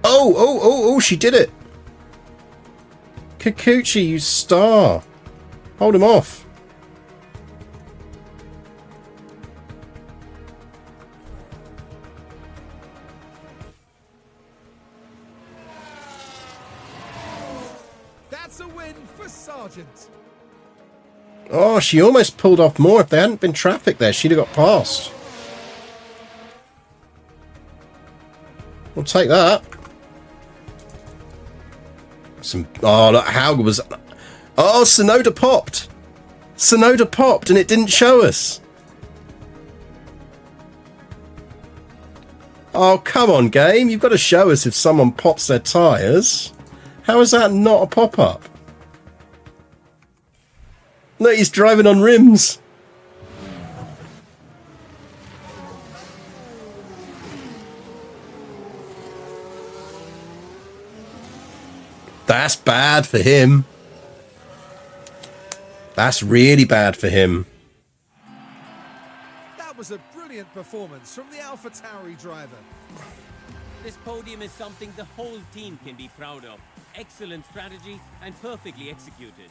[SPEAKER 1] Oh, she did it! Kikuchi, you star! Hold him off.
[SPEAKER 2] That's a win for Sergeant.
[SPEAKER 1] Oh, she almost pulled off more. If there hadn't been traffic there, she'd have got past. We'll take that. Oh, look, Hauger was... Oh, Sonoda popped! Sonoda popped and it didn't show us. Oh, come on, game. You've got to show us if someone pops their tyres. How is that not a pop-up? Look, he's driving on rims. That's bad for him. That's really bad for him.
[SPEAKER 2] That was a brilliant performance from the AlphaTauri driver.
[SPEAKER 3] This podium is something the whole team can be proud of. Excellent strategy and perfectly executed.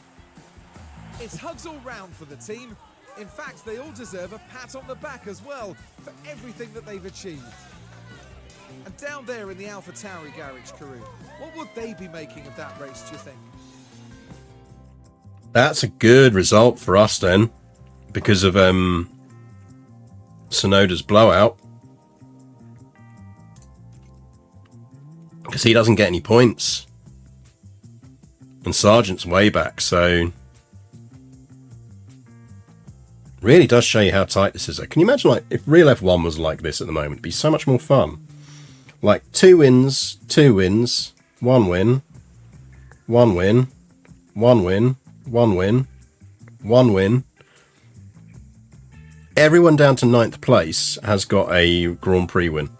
[SPEAKER 2] It's hugs all round for the team. In fact, they all deserve a pat on the back as well for everything that they've achieved. And down there in the AlphaTauri garage, Karoo, what would they be making of that race, do you think?
[SPEAKER 1] That's a good result for us then, because of Sonoda's blowout. Because he doesn't get any points. And Sargent's way back, so... Really does show you how tight this is. Can you imagine, like, if real F1 was like this at the moment? It'd be so much more fun. Like, 2 wins, 1 win, 1 win, 1 win, 1 win, 1 win. Everyone down to 9th place has got a Grand Prix win.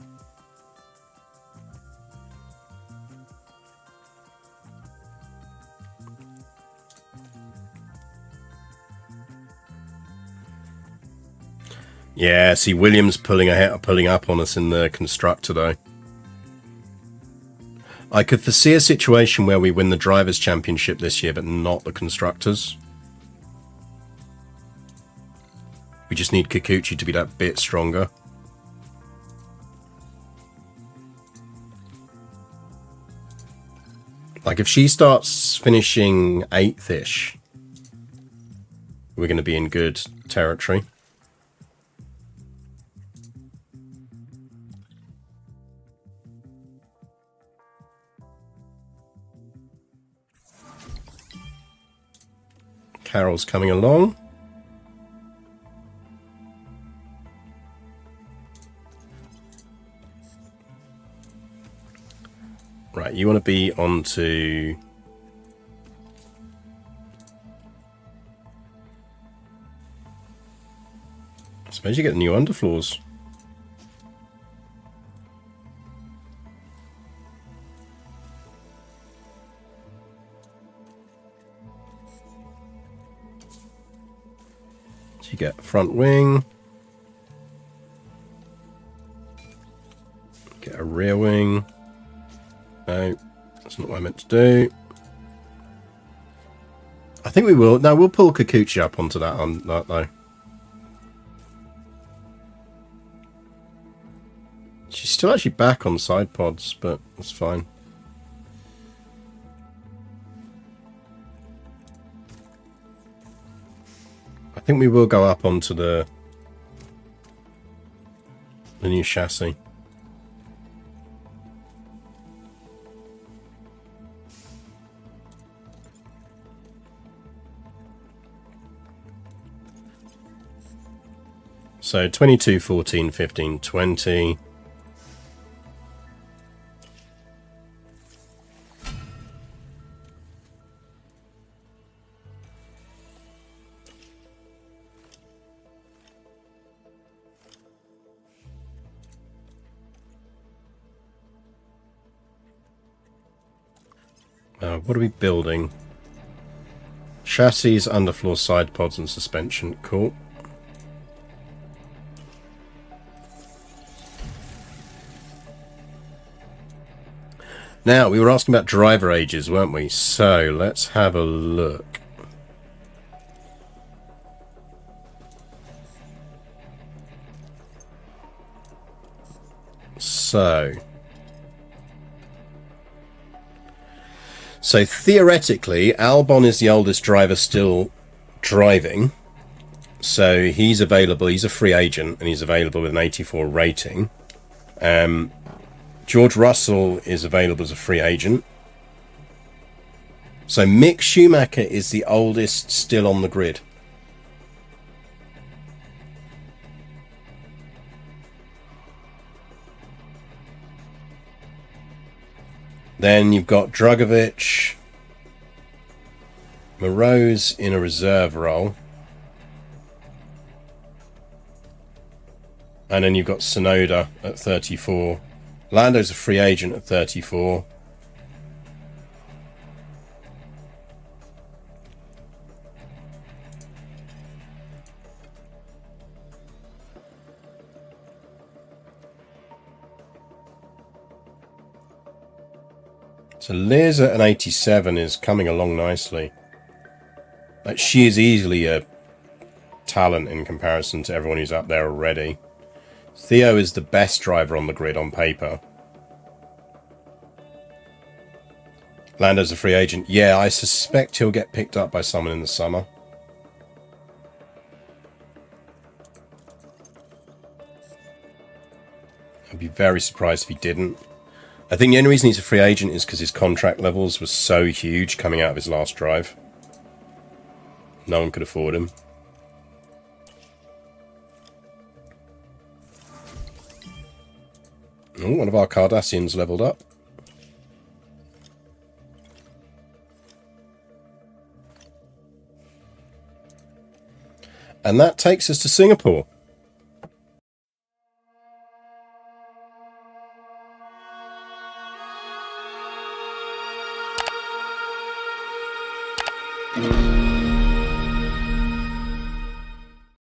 [SPEAKER 1] Yeah, see Williams pulling up on us in the constructor though. I could foresee a situation where we win the Drivers' Championship this year, but not the Constructors. We just need Kikuchi to be that bit stronger. Like, if she starts finishing 8th-ish, we're going to be in good territory. Carol's coming along. Right, you want to be onto... I suppose you get new underfloors. So you get front wing. Get a rear wing. No, that's not what I meant to do. I think we will. No, we'll pull Kikuchi up onto that on that though. She's still actually back on side pods, but that's fine. I think we will go up onto the new chassis. So 22, 14, 15, 20. What are we building? Chassis, underfloor, side pods, and suspension. Cool. Now, we were asking about driver ages, weren't we? So, let's have a look. So theoretically, Albon is the oldest driver still driving. So he's available. He's a free agent, and he's available with an 84 rating. George Russell is available as a free agent. So Mick Schumacher is the oldest still on the grid. Then you've got Drugovich, Moreau's in a reserve role, and then you've got Tsunoda at 34. Lando's a free agent at 34. So Liz at an 87 is coming along nicely. Like, she is easily a talent in comparison to everyone who's up there already. Theo is the best driver on the grid on paper. Lando's a free agent. Yeah, I suspect he'll get picked up by someone in the summer. I'd be very surprised if he didn't. I think the only reason he's a free agent is because his contract levels were so huge coming out of his last drive. No one could afford him. Oh, one of our Cardassians leveled up. And that takes us to Singapore.